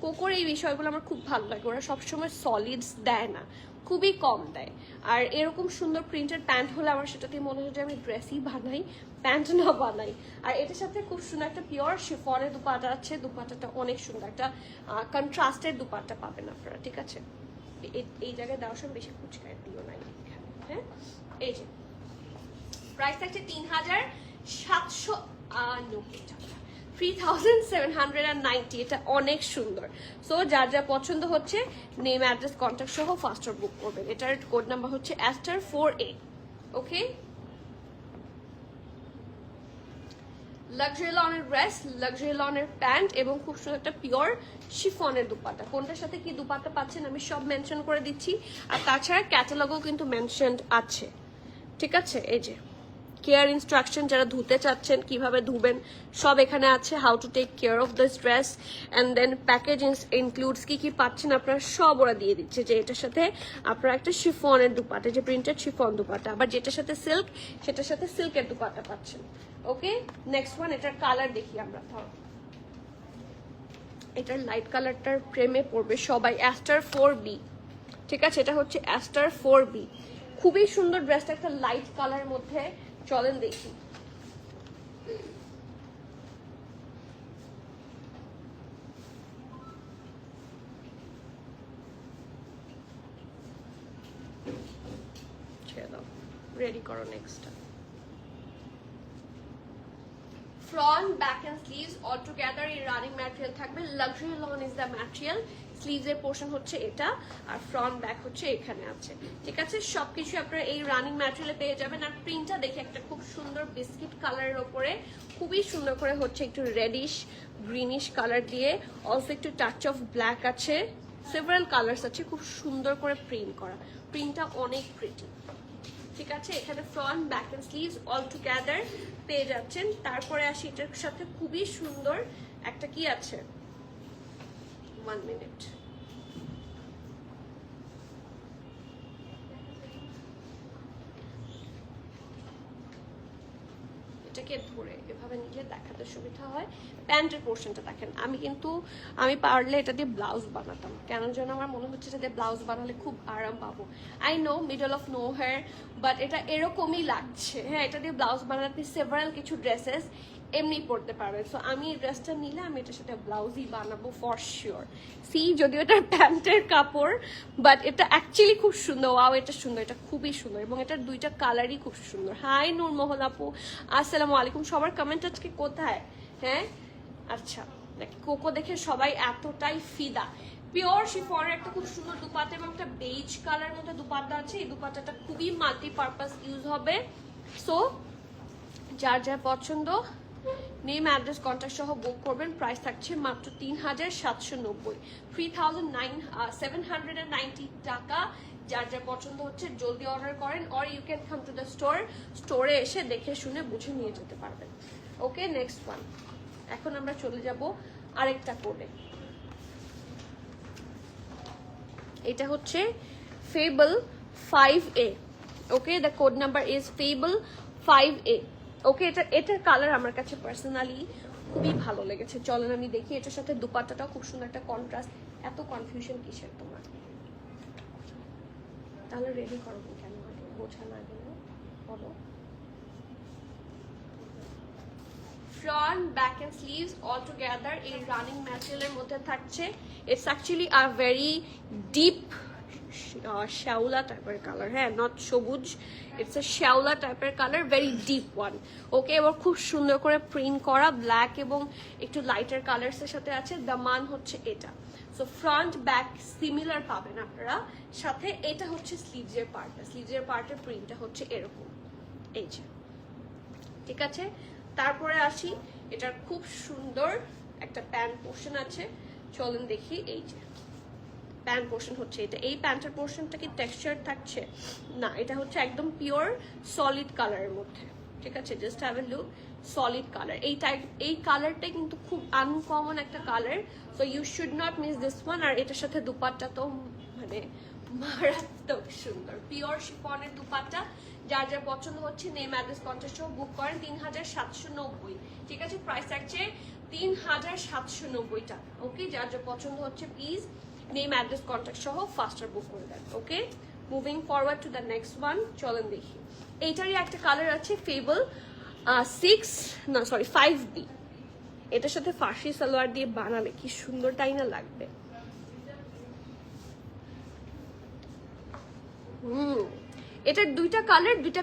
কোকোর এই বিষয়গুলো আমার খুব ভালো লাগে, ওরা সবসময় সলিডস দেয় না, খুবই কম দেয়। আর এরকম সুন্দর প্রিন্টেড প্যান্ট হলে আমার সেটাতে মনে হয় যে আমি ড্রেসই বানাই, প্যান্ট না বানাই। আর এটার সাথে খুব সুন্দর একটা পিওর শিফনের দুপাটা আছে। দুপাটাটা অনেক সুন্দর, একটা কন্ট্রাস্টের দুপাটা পাবেন আপনারা। ঠিক আছে, এই জায়গায় দেওয়ার সময় বেশি কুচকায় দিও নাই। হ্যাঁ, এই যে প্রাইস থাকছে 3790 টাকা, 3790। এটা অনেক সুন্দর। সো যার যা পছন্দ হচ্ছে নেম অ্যাড্রেস কন্ট্যাক্ট সহ ফাস্টার বুক করবেন। এটার কোড নাম্বার হচ্ছে অ্যাস্টার 4A। ওকে, লাক্সারি লনের ড্রেস, লাক্সারি লনের প্যান্ট এবং খুব সুন্দর একটা পিওর শিফনের দুপাট্টা। কোনটার সাথে কি দুপাট্টা পাচ্ছেন আমি সব মেনশন করে দিচ্ছি। আর তাছাড়া ক্যাটালগও কিন্তু মেনশন আছে। ঠিক আছে, এই যে কেয়ার ইনস্ট্রাকশন, যারা ধুতে চাচ্ছেন কিভাবে ধুবেন সব এখানে আছে। How to take care of this dress and then package includes কি কি পাচ্ছেন আপনারা সব ওরা দিয়ে দিচ্ছে। যে এটার সাথে আপনারা একটা শিফনের দুপাট্টা, যে প্রিন্টেড শিফন দুপাট্টা, আবার যেটার সাথে সিল্ক সেটার সাথে সিল্কের দুপাট্টা পাচ্ছেন। ওকে, নেক্সট ওয়ান। এটার কালার দেখি আমরা, ধরো এটার লাইট কালারটার প্রেমে পড়বে সবাই। অ্যাস্টার 4B, ঠিক আছে, এটা হচ্ছে অ্যাস্টার 4B, খুবই সুন্দর ড্রেসটা, একটা লাইট কালার মধ্যে। চলেন দেখি। ছেড়ে দাও, রেডি করো নেক্সটটা। front, back and sleeves all together এই রানিং ম্যাটেরিয়াল থাকবে। Luxury loan is the material. Sleeves এর পোর্শন হচ্ছে এটা, আর ফ্রন্ট ব্যাক হচ্ছে এখানে আছে। ঠিক আছে, সবকিছু আপনারা এই রানিং ম্যাটেরিয়ালে পেয়ে যাবেন। আর প্রিন্টটা দেখে একটা খুব সুন্দর বিস্কিট কালারের ওপরে খুবই সুন্দর করে হচ্ছে একটু রেডিশ গ্রিনিশ কালার দিয়ে, অলসো একটু টাচ অফ ব্ল্যাক আছে, সেভারাল কালার্স আছে, খুব সুন্দর করে প্রিন্ট করা। প্রিন্টটা অনেক প্রিটি। ঠিক আছে, এখানে front, back end sleeves all together পেয়ে যাচ্ছেন। তারপরে আসি এটার সাথে খুবই সুন্দর একটা কি আছে, 1 মিনিট, এটাকে ধরে এভাবে নিলে দেখাতে সুবিধা হয়। প্যান্টের পোর্শনটা দেখেন, আমি পারলে এটা দিয়ে ব্লাউজ বানাতাম, কেন যেন আমার মনে হচ্ছে এটা দিয়ে ব্লাউজ বানালে খুব আরাম পাবো। I know middle of no hair, but এটা এরকমই লাগছে। হ্যাঁ, এটা দিয়ে ব্লাউজ বানাতে সেভারাল কিছু ড্রেসেস এমনি পড়তে পারবেন। সো আমি এই ড্রেসটা নিলে আমি এটার সাথে ব্লাউজই বানাবো ফর শিওর। সি, যদিও এটা প্যান্টের কাপড়, বাট এটা অ্যাকচুয়ালি খুব সুন্দর। ওয়াও, এটা সুন্দর, এটা খুবই সুন্দর, এবং এটার দুইটা কালারই খুব সুন্দর। হাই নূরমহল আপু, আসসালামু আলাইকুম। সবার কমেন্ট আজকে কোথায়? হ্যাঁ, আচ্ছা, কোকো দেখে সবাই এতটাই ফিদা। পিওর শিফনের একটা খুব সুন্দর দুপাট্টা এবং একটা বেজ কালার মধ্যে দুপাট্টা আছে। এই দুপাট্টাটা খুবই মাল্টিপারপাস ইউজ হবে। সো যার যার পছন্দ নেম, অ্যাড্রেস, কন্ট্যাক্ট সহ বুক করবেন। প্রাইস থাকছে মাত্র 3790, 3790 টাকা। যার যার পছন্দ হচ্ছে জলদি অর্ডার করেন, or you can come to the স্টোরে এসে দেখে শুনে বুঝে নিয়ে যেতে পারবেন। Okay, next one. এখন আমরা চলে যাব আরেকটা কোডে। এটা হচ্ছে fable 5A। Okay, the code number is fable 5A। Okay, এটার কালার আমার কাছে পার্সোনালি খুবই ভালো লেগেছে। চলেন আমি দেখি। এটার সাথে দুপাট্টাটাও খুব সুন্দর একটা কন্ট্রাস্ট। এত কনফিউশন কিসের তোমার? তাহলে রেডি করবো কেন? বোঝা না গেল বলো। Front, back end sleeves all together এই রানিং ম্যাটেরিয়ালের মধ্যে থাকছে। It's actually a very deep শ্যাওলা টাইপের কালার। হ্যাঁ, নট সবুজ, ইটস এ শ্যাওলা টাইপের কালার, ভেরি ডিপ ওয়ান। ওকে, এবার খুব সুন্দর করে প্রিন্ট করা, ব্ল্যাক এবং একটু লাইটার কালার্সের সাথে আছে। দামান হচ্ছে এটা। সো ফ্রন্ট ব্যাক সিমিলার পাবেন আপনারা। সাথে এটা হচ্ছে স্লিভসের পার্টটা, স্লিভসের পার্টের প্রিন্টটা হচ্ছে এরকম, এই যে। ঠিক আছে, তারপরে আসি, এটার খুব সুন্দর একটা প্যান্ট পোর্শন আছে। চলেন দেখি। এই যে প্যান্ট পোর্শন হচ্ছে এটা। এই প্যান্টের পোর্শনটা কি টেক্সচার থাকছে? না, এটা হচ্ছে একদম পিওর সলিড কালারের মধ্যে। ঠিক আছে, just have a look, solid colour. এই কালারটা কিন্তু খুব আনকমন একটা colour, so you should not miss this one. আর এটার সাথে দুপাট্টা তো মানে মারাত্মক সুন্দর, পিওর শিফনের দুপাট্টা। যার যার পছন্দ হচ্ছে নেম, অ্যাড্রেস, কন্ট্যাক্ট সহ বুক করেন। 3790। ঠিক আছে, প্রাইস থাকছে 3790 টাকা। ওকে, যার যার পছন্দ হচ্ছে প্লিজ নেম, অ্যাড্রেস, কন্ট্যাক্ট সহ ফাস্টার বুক করে দেন। Okay, moving forward to the next one. চলেন দেখি। এইটারই একটা কালার আছে ফেবল 5B। এটার সাথে ফার্সি সালোয়ার দিয়ে বানালে কি সুন্দর তাই না লাগবে। এটার দুইটা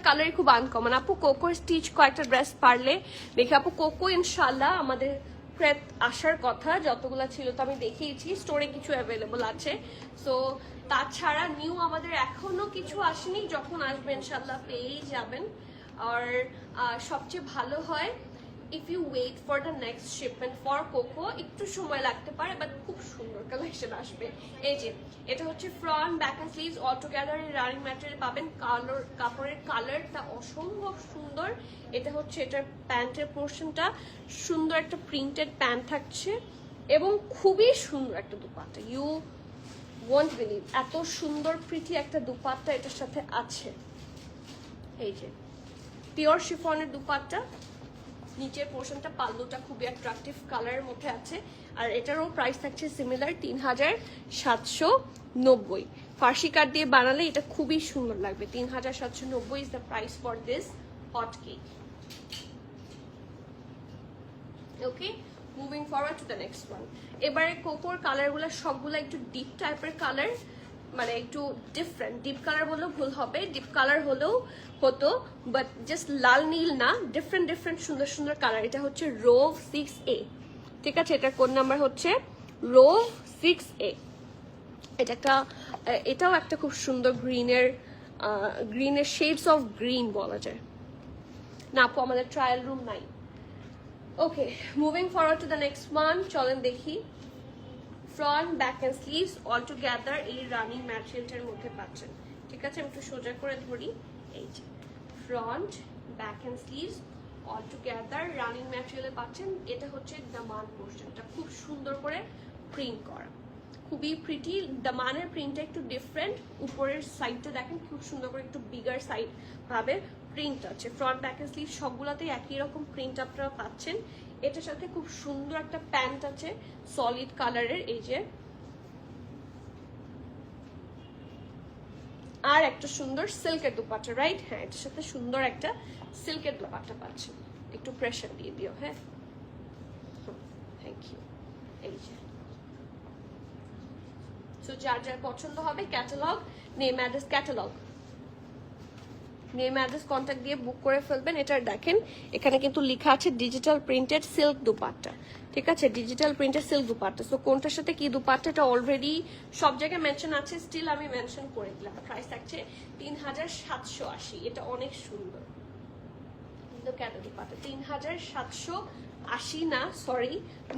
কালারই খুব আনকমন। আপু কোকোর স্টিচ কয়েকটা ড্রেস পারলে দেখে। আপু কোকো ইনশাল্লাহ আমাদের ক্রেত আসার কথা, যতগুলা ছিল তো আমি দেখিয়েছি, স্টোরে কিছু অ্যাভেলেবল আছে। সো তাছাড়া নিউ আমাদের এখনো কিছু আসেনি, যখন আসবে ইনশাল্লাহ পেয়েই যাবেন। আর সবচেয়ে ভালো হয় if you wait for the next shipment for cocoa. একটু সময় লাগতে পারে, বাট খুব সুন্দর কালেকশন আসবে। এই যে এটা হচ্ছে front, back end sleeves all together running material পাবেন। কাপড়ের কালারটা অসম্ভব সুন্দর। এটা হচ্ছে এটার প্যান্টের পোর্শনটা, সুন্দর একটা প্রিন্টেড প্যান্ট থাকছে এবং খুবই সুন্দর একটা দুপাট্টা। ইউ ওয়ন্ট বিলিভ এত সুন্দর প্রিটি একটা দুপাট্টা এটার সাথে আছে। এই যে পিওর শিফনের দুপাট্টা, নিচের পোর্শনটা পাল্লুটা খুবই অ্যাট্রাকটিভ কালারের মধ্যে আছে। আর এটারও প্রাইস থাকছে সিমিলার 3790। ফার্সি কাট দিয়ে বানালে এটা খুবই সুন্দর লাগবে। 3790 is the price for this hot cake. Okay, moving forward to the next one. এবারে কোকোর কালারগুলো সবগুলো একটু ডিপ টাইপের কালার, মানে একটু ডিফারেন্ট। ডিপ কালার বললেও ভুল হবে, ডিপ কালার হলেও হতো, বাট জাস্ট লাল নীল না, ডিফারেন্ট ডিফারেন্ট সুন্দর সুন্দর কালার। এটা হচ্ছে রোভ 6A, ঠিক আছে? এটার কোড নাম্বার হচ্ছে রোভ 6A। এটাও একটা খুব সুন্দর গ্রিনের শেডস অফ গ্রিন বলা যায় না। আপু আমাদের ট্রায়াল রুম নাই। Okay, moving forward to the next one. চলেন দেখি। Front, back and sleeves all together এই রানিং ম্যাটেরিয়ালটার মধ্যে পাচ্ছেন, ঠিক আছে? আমি একটু সোজা করে ধরি। এই যে front, back and sleeves all together running ম্যাটেরিয়ালে পাচ্ছেন। এটা হচ্ছে দামান পোর্শনটা, খুব সুন্দর করে প্রিন্ট করা, খুবই প্রিটি। দামানের প্রিন্টটা একটু ডিফারেন্ট। উপরের সাইডটা দেখেন খুব সুন্দর করে একটু বিগার সাইড ভাবে প্রিন্ট আছে। ফ্রন্ট, ব্যাক এন্ড স্লিভ সবগুলোতেই একই রকম প্রিন্ট আপনারা পাচ্ছেন। এটার সাথে খুব সুন্দর একটা প্যান্ট আছে সলিড কালারের, এই যে। আর একটা সুন্দর সিল্কের দুপাট্টা, রাইট? হ্যাঁ, এটার সাথে সুন্দর একটা সিল্কের দুপাট্টা পাচ্ছেন। একটু প্রেশার দিয়ে দিও, হ্যাঁ, থ্যাংক ইউ। এই যে, সো যার যার পছন্দ হবে catalogue, name address, catalogue name address contact দিয়ে বুক করে ফেলবেন। এটা দেখেন এখানে কিন্তু লেখা আছে ডিজিটাল প্রিন্টেড সিল্ক দুপাট্টা, ঠিক আছে? Digital printed silk dupatta. So কোনটার সাথে কি দুপাট্টা এটা অলরেডি সব জায়গায় মেনশন আছে, স্টিল আমি মেনশন করে দিলাম। প্রাইস থাকছে 3780। এটা অনেক সুন্দর কিন্তু কেন দুপাট্টা 3780 না, সরি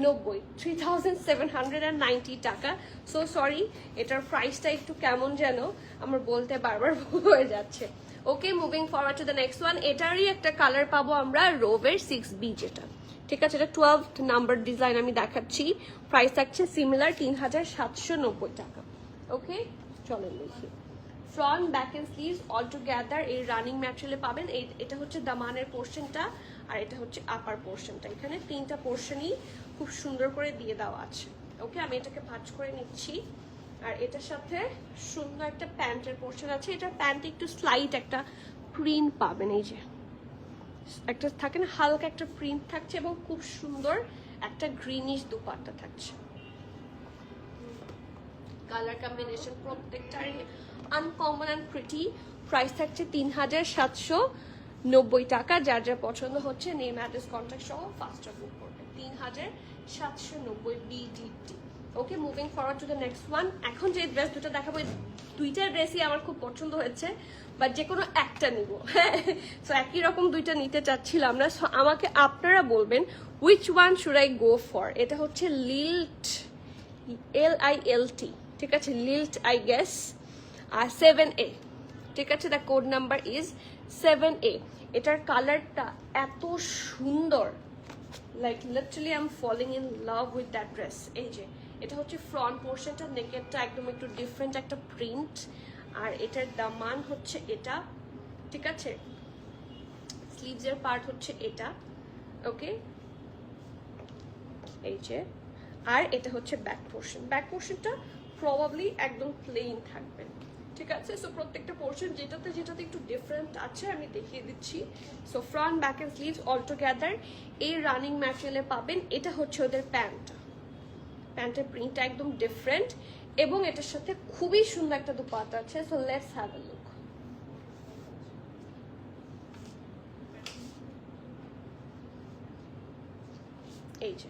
90, 3790 টাকা। সো সরি, এটার প্রাইসটা একটু কেমন যেন আমার বলতে বারবার ভুল হয়ে যাচ্ছে। Okay, moving forward to the next one. এটারই একটা কালার পাবো আমরা রোভের 6B যেটা, ঠিক আছে? এটা 12th নাম্বার ডিজাইন আমি দেখাচ্ছি। প্রাইস থাকছে সিমিলার 3790 টাকা। ওকে, চলেন দেখি। Front, back end sleeves all together এই রানিং ম্যাটেরিয়ালে পাবেন। এটা হচ্ছে দামানের পোর্শনটা, আর এটা হচ্ছে আপার পোর্শনটা। এখানে তিনটা পোর্শনই খুব সুন্দর করে দিয়ে দেওয়া আছে। ওকে, আমি এটাকে ভাঁজ করে নিচ্ছি। আর এটার সাথে সুন্দর একটা প্যান্টের পোর্শন আছে। এটার প্যান্টে একটু স্লাইট একটা প্রিন্ট পাবেন, এই যে একটা থাকে না, হালকা একটা প্রিন্ট থাকছে এবং খুব সুন্দর একটা গ্রিনিশ দুপাট্টা থাকছে। কালার কম্বিনেশন প্রত্যেকটারই আনকমন অ্যান্ড প্রিটি। প্রাইস থাকছে 3790 টাকা। যার যার পছন্দ হচ্ছে নেম অ্যাড্রেস কন্ট্যাক্ট সহ ফাস্টার বুক করবেন। 3790 BDT। Okay, moving forward to the next one. এখন যে ড্রেস দুটো দেখাবো, দুইটা ড্রেসই আমার খুব পছন্দ হয়েছে, বাট যে কোনো একটা নিব, হ্যাঁ। সো একই রকম দুইটা নিতে চাচ্ছিলাম না। সো আমাকে আপনারা বলবেন which one should I go for. এটা হচ্ছে লিল্ট, LILT, ঠিক আছে? লিল্ট আই গেস। আর 7A, ঠিক আছে? The code number is 7A। এটার কালারটা এত সুন্দর, like literally I am falling in love with that dress. এই যে এটা হচ্ছে ফ্রন্ট পোর্শনটা, নেকেটটা একদম একটু ডিফারেন্ট একটা প্রিন্ট, আর এটার দামান হচ্ছে এটা, ঠিক আছে? স্লিভসের পার্ট হচ্ছে এটা, ওকে, এই যে। আর এটা হচ্ছে ব্যাক পোর্শন। ব্যাক পোর্শনটা প্রবাবলি একদম প্লেন থাকবে, ঠিক আছে? সো প্রত্যেকটা পোর্শন যেটাতে যেটাতে একটু ডিফারেন্ট আছে আমি দেখিয়ে দিচ্ছি। So front, back end sleeves all together এই রানিং ম্যাটেরিয়ালে পাবেন। এটা হচ্ছে ওদের প্যান্টটা, প্যান্টের প্রিন্টটা একদম ডিফারেন্ট এবং এটার সাথে খুবই সুন্দর একটা দুপাট্টা আছে। So let's have a look. এই যে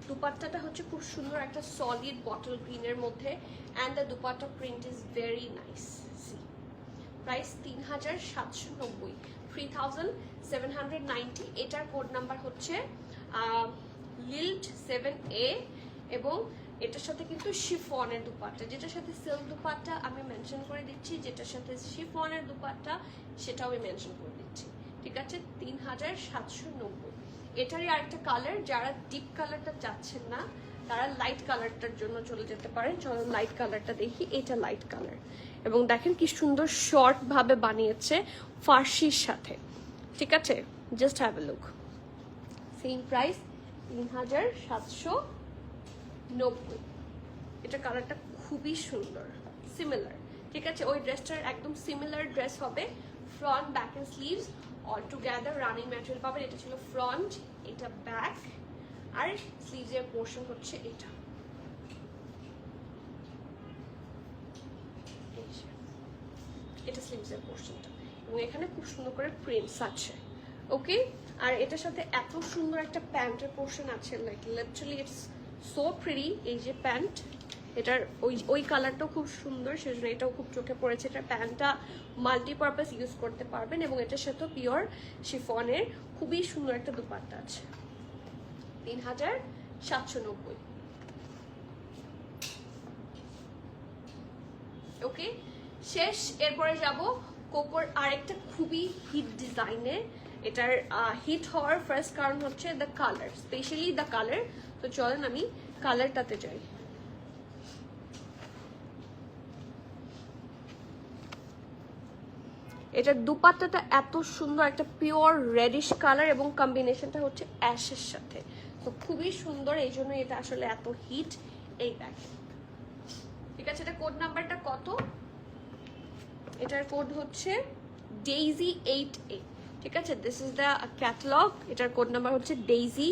দুপাট্টাটা হচ্ছে খুব সুন্দর একটা সলিড বটল গ্রিনের মধ্যে, and the dupatta print is very nice. See price 3790, 3790। এটার কোড নাম্বার হচ্ছে লিল্ট 7A এবং এটার সাথে কিন্তু শিফনের দুপাট্টা, যেটার সাথে সিল্ক দুপাট্টা আমি মেনশন করে দিচ্ছি, যেটার সাথে শিফনের দুপাট্টা সেটাও আমি মেনশন করে দিচ্ছি, ঠিক আছে? 3790। এটারই আরেকটা কালার, যারা ডিপ কালারটা চাচ্ছেন না তারা লাইট কালারটার জন্য চলে যেতে পারেন। চলো লাইট কালারটা দেখি। এটা লাইট কালার এবং দেখেন কি সুন্দর শর্ট ভাবে বানিয়েছে ফার্সির সাথে, ঠিক আছে? Just have a look. Same price 3790। এটা কালারটা খুবই সুন্দর, সিমিলার, ঠিক আছে? ওই ড্রেসটার একদম সিমিলার ড্রেস হবে, front back end sleeves all together running material পাবেন। এটা ছিল ফ্রন্ট, এটা ব্যাক, আর স্লিভসের পোর্শন হচ্ছে এটা। এটা স্লিভসের পোর্শনটা, এবং এখানে খুব সুন্দর করে প্রিন্টস আছে। ওকে, আর এটার সাথে এত সুন্দর একটা প্যান্টের পোর্শন আছে, like literally it's so pretty. এই যে প্যান্ট, এটার ওই কালারটাও খুব সুন্দর, সেজন্য এটাও খুব চোখে পড়েছে। এটার প্যান্টটা মাল্টিপারপাস ইউজ করতে পারবেন, এবং এটার সাথে পিওর শিফনের খুবই সুন্দর একটা দুপাট্টা আছে। 3790। ওকে, শেষ। এরপরে যাব কোকোর আরেকটা খুবই হিট ডিজাইনের। এটার হিট হওয়ার ফার্স্ট কারণ হচ্ছে the colour, specially the colour. তো চলেন আমি কালারটাতে যাই। এটার দুপাট্টাটা এত সুন্দর, একটা পিওর রেডিশ কালার, এবং কম্বিনেশনটা হচ্ছে অ্যাশের সাথে, তো খুবই সুন্দর, এই জন্য এটা আসলে এত হিট। এই দেখেন, ঠিক আছে? এটা কোড নাম্বারটা কত? এটার কোড হচ্ছে ডেইজি 8A, ঠিক আছে? This is the catalogue. এটার কোড নাম্বার হচ্ছে ডেইজি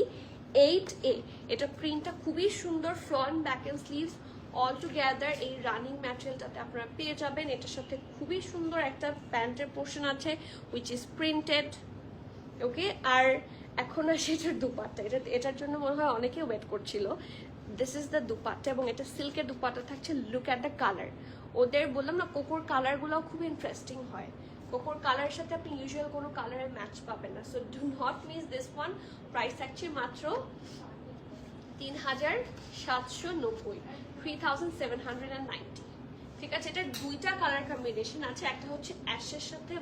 8A। এটা প্রিন্টটা খুবই সুন্দর, front back end sleeves all together এই রানিং ম্যাটেরিয়ালটাতে আপনারা পেয়ে যাবেন। এটার সাথে খুবই সুন্দর একটা প্যান্টের পোর্শন আছে, উইচ ইজ প্রিন্টেড। ওকে, আর এখন আসে এটার দুপাট্টা। এটার জন্য মনে হয় অনেকেই ওয়েট করছিল। দিস ইজ দ্য দুপাট্টা, এবং এটা সিল্কের দুপাট্টা থাকছে। Look at the colour. ওদের বললাম না, কোকোর কালারগুলোও খুব ইন্টারেস্টিং হয়। কোকোর কালারের সাথে আপনি ইউজুয়াল কোনো কালারের ম্যাচ পাবেন না, so do not miss this one. Price থাকছে মাত্র 3790, 3790, ঠিক আছে? এটা দুইটা কালার কম্বিনেশন আছে, একটা হচ্ছে অ্যাশের সাথে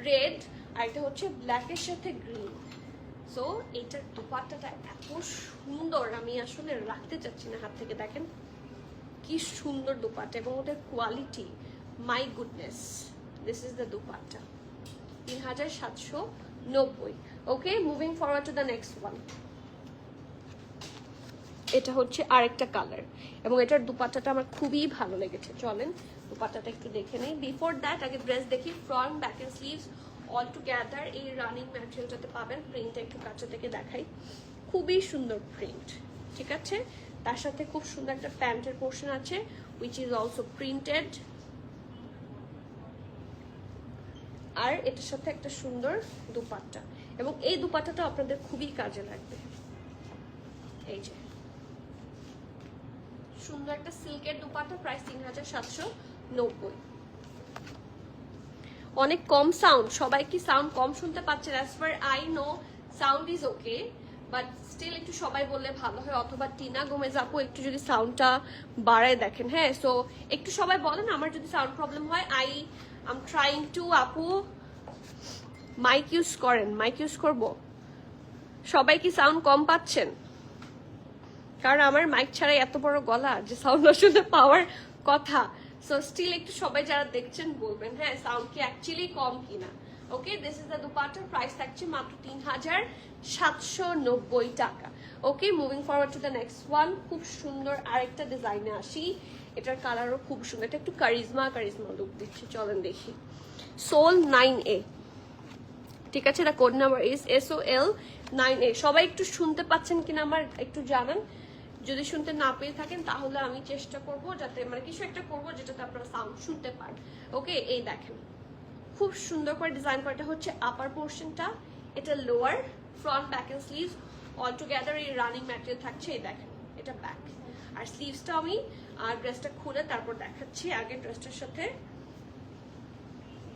রেড, আর একটা হচ্ছে ব্ল্যাকের সাথে গ্রিন। সো এইটার দুপাট্টাটা এত সুন্দর, আমি আসলে রাখতে চাচ্ছি না হাত থেকে। দেখেন কি সুন্দর দুপাট্টা, এবং ওদের quality, my goodness. This is the dupatta, 3790। Okay, moving forward to the next one. এটা হচ্ছে আরেকটা কালার, এবং এটার দুপাট্টাটা আমার খুবই ভালো লেগেছে। চলেন দুপাট্টাটা একটু দেখে নেই। বিফোর দ্যাট আগে ড্রেস দেখি। Front back end sleeves all together এই রানিং ম্যাটেরিয়ালটাতে পাবেন। প্রিন্টটা একটু কাছে থেকে দেখাই, খুবই সুন্দর প্রিন্ট, ঠিক আছে? তার সাথে খুব সুন্দর একটা প্যান্টের পোর্শন আছে, উইচ ইজ অলসো প্রিন্টেড, আর এটার সাথে একটা সুন্দর দুপাট্টা, এবং এই দুপাট্টাটা আপনাদের খুবই কাজে লাগবে। এই যে সুন্দর একটা সিল্কের দুপাট্টা, প্রাইস 3790। অনেক কম সাউন্ড, সবাই কি সাউন্ড কম শুনতে পাচ্ছেন? As per I know sound is okay, but still একটু সবাই বললে ভালো হয়, অথবা টিনা গোমেজ আপু একটু যদি সাউন্ডটা বাড়ায় দেখেন। হ্যাঁ, সো একটু সবাই বলেন আমার যদি সাউন্ড প্রবলেম হয়। আম ট্রাইং টু। আপু মাইক ইউজ করেন, মাইক ইউজ করব। সবাই কি সাউন্ড কম পাচ্ছেন? কারণ আমার মাইক ছাড়াই এত বড় গলা যে সাউন্ড আসলে পাওয়ার কথা। সো স্টিল একটু সবাই যারা দেখছেন বলবেন হ্যাঁ সাউন্ড কি অ্যাকচুয়ালি কম কিনা। ওকে, দিস ইজ দ্য দুপাট্টার প্রাইস থাকছে মাত্র 3790 টাকা। Okay, moving forward to the next one. খুব সুন্দর আরেকটা ডিজাইনে আসি। এটার কালারও খুব সুন্দর, এটা একটু কারিজমা লুক দিচ্ছে। চলেন দেখি। সোল 9A, ঠিক আছে? এটা code number is SOL 9A। সবাই একটু শুনতে পাচ্ছেন কিনা আমার একটু জানান। যদি শুনতে না পেয়ে থাকেন তাহলে আমি চেষ্টা করব যাতে মানে কিছু একটা করব যেটাতে আপনারা সাউন্ড শুনতে পান। ওকে, এই দেখেন খুব সুন্দর করে ডিজাইন করা হচ্ছে আপার পোর্শনটা, এটা lower, front back end sleeves all together এই রানিং ম্যাটেরিয়াল থাকছে। এই দেখেন এটা ব্যাক, আর স্লিভসটা আমি ড্রেসটা খুলে তারপর দেখাচ্ছি। আগে ড্রেসটার সাথে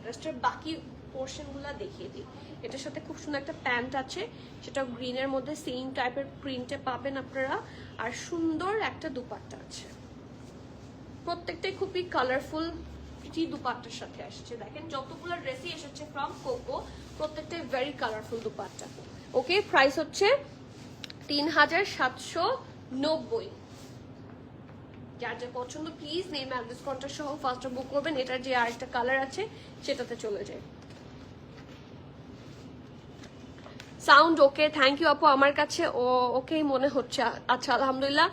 ড্রেসটার বাকি পোর্শনগুলো দেখিয়ে দিই। এটার সাথে খুব সুন্দর একটা প্যান্ট আছে, সেটা গ্রিনের মধ্যে সেম টাইপের প্রিন্টে পাবেন আপনারা, আর সুন্দর একটা দুপাট্টা আছে। প্রত্যেকটাই খুবই কালারফুল দুপাট্টার সাথে আসছে। দেখেন যতগুলো ড্রেসই এসেছে ফ্রম কোকো, প্রত্যেকটাই ভেরি কালারফুল দুপাট্টা। ওকে, প্রাইস হচ্ছে 3790। যার যা পছন্দ প্লিজ নেম অ্যাড্রেস কন্ট্যাক্ট সহ ফার্স্ট বুক করবেন। এটার যে আরেকটা কালার আছে সেটাতে চলে যায়। সাউন্ড ওকে, থ্যাংক ইউ আপু। আমার কাছে ওকেই মনে হচ্ছে। আচ্ছা আলহামদুলিল্লাহ।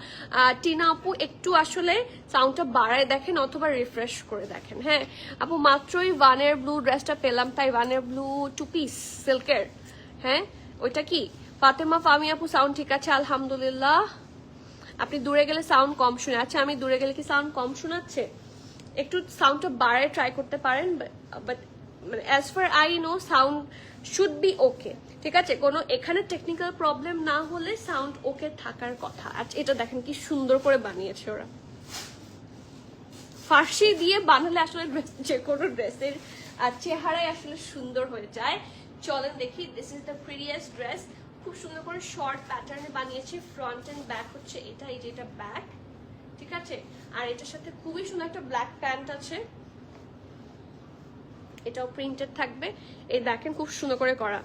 টিনা আপু একটু আসলে সাউন্ডটা বাড়ায় দেখেন অথবা রিফ্রেশ করে দেখেন। হ্যাঁ আপু, মাত্রই ওয়ানের ব্লু ড্রেসটা পেলাম, তাই ওয়ানের ব্লু 2 পিস সিল্কের। হ্যাঁ ওইটা কি ফাতেমা ফামি আপু? সাউন্ড ঠিক আছে আলহামদুলিল্লাহ। আপনি দূরে গেলে সাউন্ড কম শুনে। আচ্ছা আমি দূরে গেলে কি সাউন্ড কম শোনাচ্ছে? একটু সাউন্ডটা বাড়ায় ট্রাই করতে পারেন, বাট মানে as far I know sound should be okay. ঠিক আছে, কোনো এখানে টেকনিক্যাল প্রবলেম না হলে সাউন্ড ওকে থাকার কথা। আচ্ছা এটা দেখেন কি সুন্দর করে বানিয়েছে ওরা। ফার্সি দিয়ে বানালে আসলে যে কোনো ড্রেসের চেহারাই আসলে সুন্দর হয়ে যায়। চলেন দেখি। This is the prettiest dress. খুব সুন্দর করে শর্ট প্যাটার্নে বানিয়েছে। ফ্রন্ট এন্ড ব্যাক হচ্ছে এটা, এই যে এটা ব্যাক। ঠিক আছে, আর এটার সাথে খুবই সুন্দর একটা ব্ল্যাক প্যান্ট আছে, এটাও প্রিন্টেড থাকবে। এই দেখেন খুব সুন্দর করে করা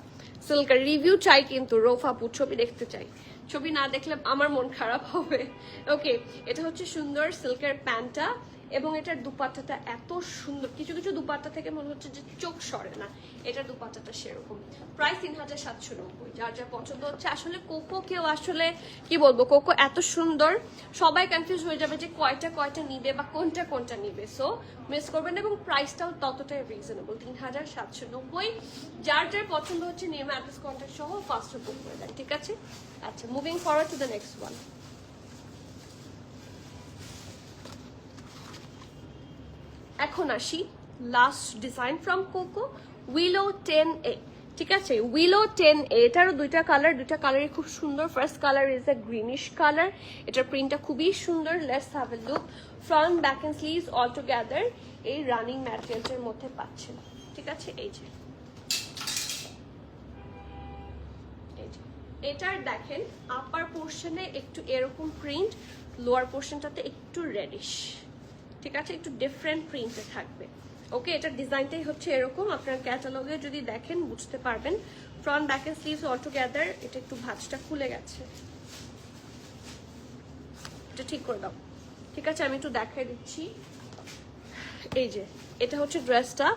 সিল্কের। রিভিউ চাই কিন্তু রোফাপু, ছবি দেখতে চাই। ছবি না দেখলে আমার মন খারাপ হবে। ওকে, এটা হচ্ছে সুন্দর সিল্কের প্যান্টটা, এবং এটার দুপাট্টাটা এত সুন্দর। কিছু কিছু দুপাট্টা থেকে মনে হচ্ছে যে চোখ সরে না, এটার দুপাট্টাটা সেরকম। প্রাইস 3790। যার যা পছন্দ হচ্ছে। আসলে কোকো কেউ আসলে কি বলবো, কোকো এত সুন্দর, সবাই কনফিউজ হয়ে যাবে যে কয়টা কয়টা নিবে বা কোনটা কোনটা নিবে। সো মিস করবেন না, এবং প্রাইসটাও ততটাই রিজনেবল, 3790। যার যার পছন্দ হচ্ছে নেম অ্যাড্রেস কন্ট্যাক্ট সহ ফার্স্ট বুক করে দেন। ঠিক আছে, আচ্ছা moving forward to the next one. এখন আসি last design from cocoa, উইলো 10A। ঠিক আছে, উইলো 10A, এটারও দুইটা কালারই খুব সুন্দর। First colour is a greenish colour. এটার প্রিন্টটা খুবই সুন্দর। Let's have a look. Front back end sleeves all together এই রানিং ম্যাটেরিয়ালসের মধ্যে পাচ্ছেন। ঠিক আছে, এই যে এটার দেখেন আপার পোর্শনে একটু এরকম প্রিন্ট, লোয়ার পোর্শনটাতে একটু রেডিশ। ঠিক আছে, একটু ডিফারেন্ট প্রিন্টে থাকবে। ওকে, এটার ডিজাইনটাই হচ্ছে এরকম। আপনার ক্যাটালগে যদি দেখেন বুঝতে পারবেন। Front back end sleeves all together. এটা একটু ভাঁজটা খুলে গেছে, এটা ঠিক করে দাও। ঠিক আছে, আমি একটু দেখাই দিচ্ছি। এই যে এটা হচ্ছে ড্রেসটা।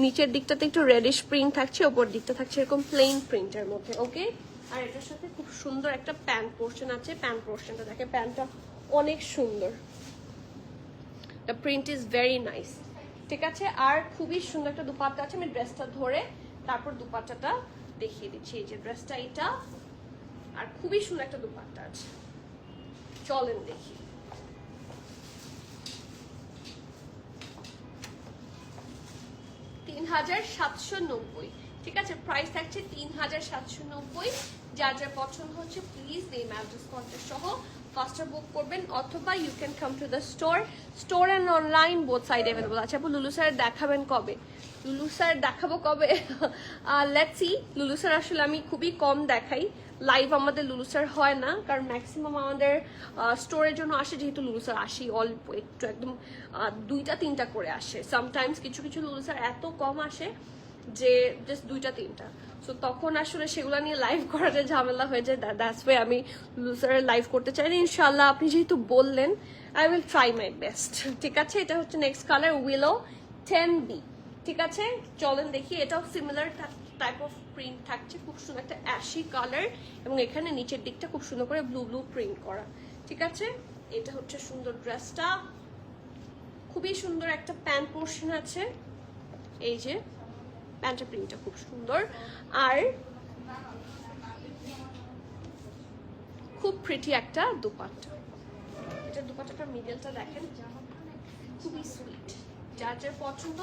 নিচের দিকটাতে একটু রেডিশ প্রিন্ট থাকছে, ওপর দিকটা থাকছে এরকম প্লেন প্রিন্টের মধ্যে। ওকে, আর এটার সাথে খুব সুন্দর একটা প্যান্ট পোর্শন আছে। প্যান্ট পোর্শনটা দেখে, প্যান্টটা অনেক সুন্দর। The print is very nice. ঠিক আছে, আর খুবই সুন্দর একটা দুপাট্টা আছে। আমি ড্রেসটা ধরে তারপর দুপাট্টাটা দেখিয়ে দিচ্ছি। এই যে ড্রেসটা এটা, আর খুবই সুন্দর একটা দুপাট্টা আছে। চলেন দেখি। $3790। ঠিক আছে, প্রাইস থাকছে 3790। যার যার পছন্দ হচ্ছে প্লিজ নেম অ্যাড্রেস কন্ট্যাক্ট সহ ফাস্টার বুক করবেন, অথবা you can come to the store and online both side available আছে। আপু লুলু স্যার দেখাবেন কবে? লুলু স্যার দেখাবো কবে? Let's see. লুলু স্যার আসলে আমি খুবই কম দেখাই লাইভ, আমাদের লুলু স্যার হয় না, কারণ ম্যাক্সিমাম আমাদের স্টোরের জন্য আসে। যেহেতু লুলু স্যার আসি অল্প একটু, একদম 2টা-3টা করে আসে। সামটাইমস কিছু কিছু লুলু স্যার এত কম আসে যে জাস্ট 2টা-3টা। সো তখন আসলে সেগুলো নিয়ে লাইভ করাটা ঝামেলা হয়ে যায়। দ্যাটস ওয়ে আমি লুলু স্যারের লাইভ করতে চাই না। ইনশাল্লাহ আপনি যেহেতু বললেন, I will try my best. ঠিক আছে, এটা হচ্ছে নেক্সট কালার, উইলো 10B। ঠিক আছে, চলেন দেখি। এটাও সিমিলার টাইপ অফ প্রিন্ট থাকছে, খুব সুন্দর একটা অ্যাশি কালার, এবং এখানে নিচের দিকটা খুব সুন্দর করে ব্লু ব্লু প্রিন্ট করা। ঠিক আছে, এটা হচ্ছে সুন্দর ড্রেসটা। খুবই সুন্দর একটা প্যান্ট পোর্শন আছে। এই যে প্যান্টের প্রিন্টটা খুব সুন্দর, আর খুব প্রিটি একটা দুপাট্টা। এটা দুপাট্টাটার মিডলটা দেখেন, খুবই সুইট। যার যার পছন্দ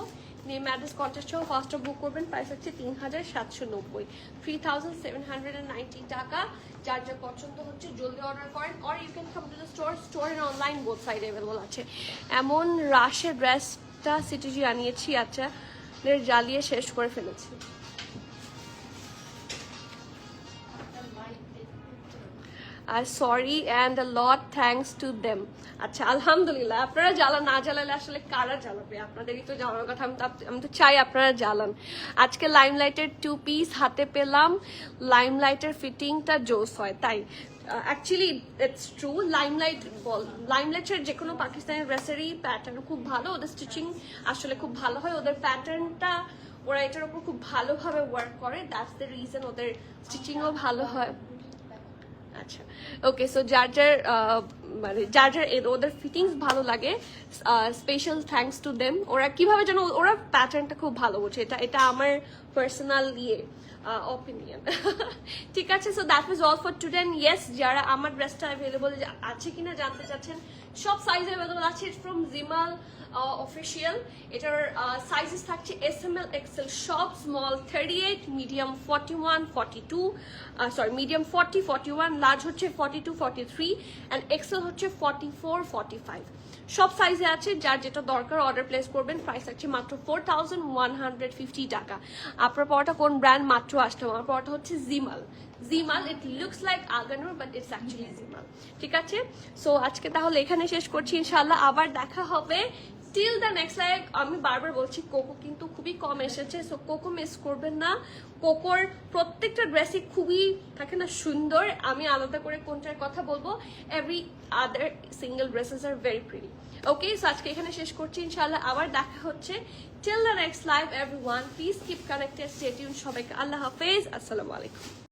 নেম অ্যাড্রেস কন্ট্যাক্ট সহ ফার্স্টটা বুক করবেন। প্রাইস হচ্ছে 3790, 3790 টাকা। যার যার পছন্দ হচ্ছে জলদি অর্ডার করেন, or you can come to the store and online both side available আছে। এমন রাশের ড্রেসটা সিটিজি আনিয়েছি, আচ্ছা জ্বালিয়ে শেষ করে ফেলেছি। Sorry and a lot thanks to them. আচ্ছা আলহামদুলিল্লাহ, আপনারা জ্বালান, না জ্বালালে আসলে কারা জ্বালাবে? আপনাদেরই তো জ্বালানোর কথা। আমি তো চাই আপনারা জ্বালান। আজকে লাইমলাইটের 2 পিস হাতে পেলাম। লাইমলাইটের ফিটিংটা জোস হয়, তাই অ্যাকচুয়ালি ইটস ট্রু। লাইমলাইটের যে কোনো পাকিস্তানি ড্রেসেরই প্যাটার্ন খুব ভালো, ওদের স্টিচিং আসলে খুব ভালো হয়। ওদের প্যাটার্নটা ওরা এটার উপর খুব ভালোভাবে ওয়ার্ক করে, দ্যাটস দ্য রিজন ওদের স্টিচিংও ভালো হয়। আচ্ছা ওকে, সো যার যার মানে যার যার ওদের ফিটিংস ভালো লাগে, স্পেশাল থ্যাঙ্কস টু দেম। ওরা কিভাবে যেন ওরা প্যাটার্নটা খুব ভালো বোঝে, এটা আমার পার্সোনাল অপিনিয়ন। ঠিক আছে, so that was all for today. And yes, যারা আমার ড্রেসটা অ্যাভেলেবল আছে কিনা জানতে চাচ্ছেন, সব সাইজ অ্যাভেলেবল আছে ফ্রম জিমাল অফিসিয়াল। এটার সাইজেস থাকছে SML XL, সব small 38, medium 41, 42, sorry medium 40, 41, large হচ্ছে 42, 43 অ্যান্ড XL হচ্ছে 44, 45। সব সাইজে আছে, যার যেটা দরকার অর্ডার প্লেস করবেন। প্রাইস আছে মাত্র 4150 টাকা। আপনার পরটা কোন ব্র্যান্ড মাত্র আসলো? আমার পরটা হচ্ছে জিমাল। ইট লুকস লাইক আগানোর বাট ইটস অ্যাকচুয়ালি জিমাল। ঠিক আছে, সো আজকে তাহলে এখানে শেষ করছি, ইনশাল্লাহ আবার দেখা হবে। Till the next live. আমি বারবার বলছি, কোকো কিন্তু খুবই কম এসেছে, সো কোকো মিস করবেন না। কোকোর প্রত্যেকটা ড্রেসই খুবই থাকে না সুন্দর। আমি আলাদা করে কোনটার কথা বলবো, every other single dresses are very pretty. Okay, so আজকে এখানে শেষ করছি, ইনশাল্লাহ আবার দেখা হচ্ছে। Till the next live everyone, please keep connected, stay tune. সবাইকে আল্লাহ হাফেজ, আসসালামু আলাইকুম।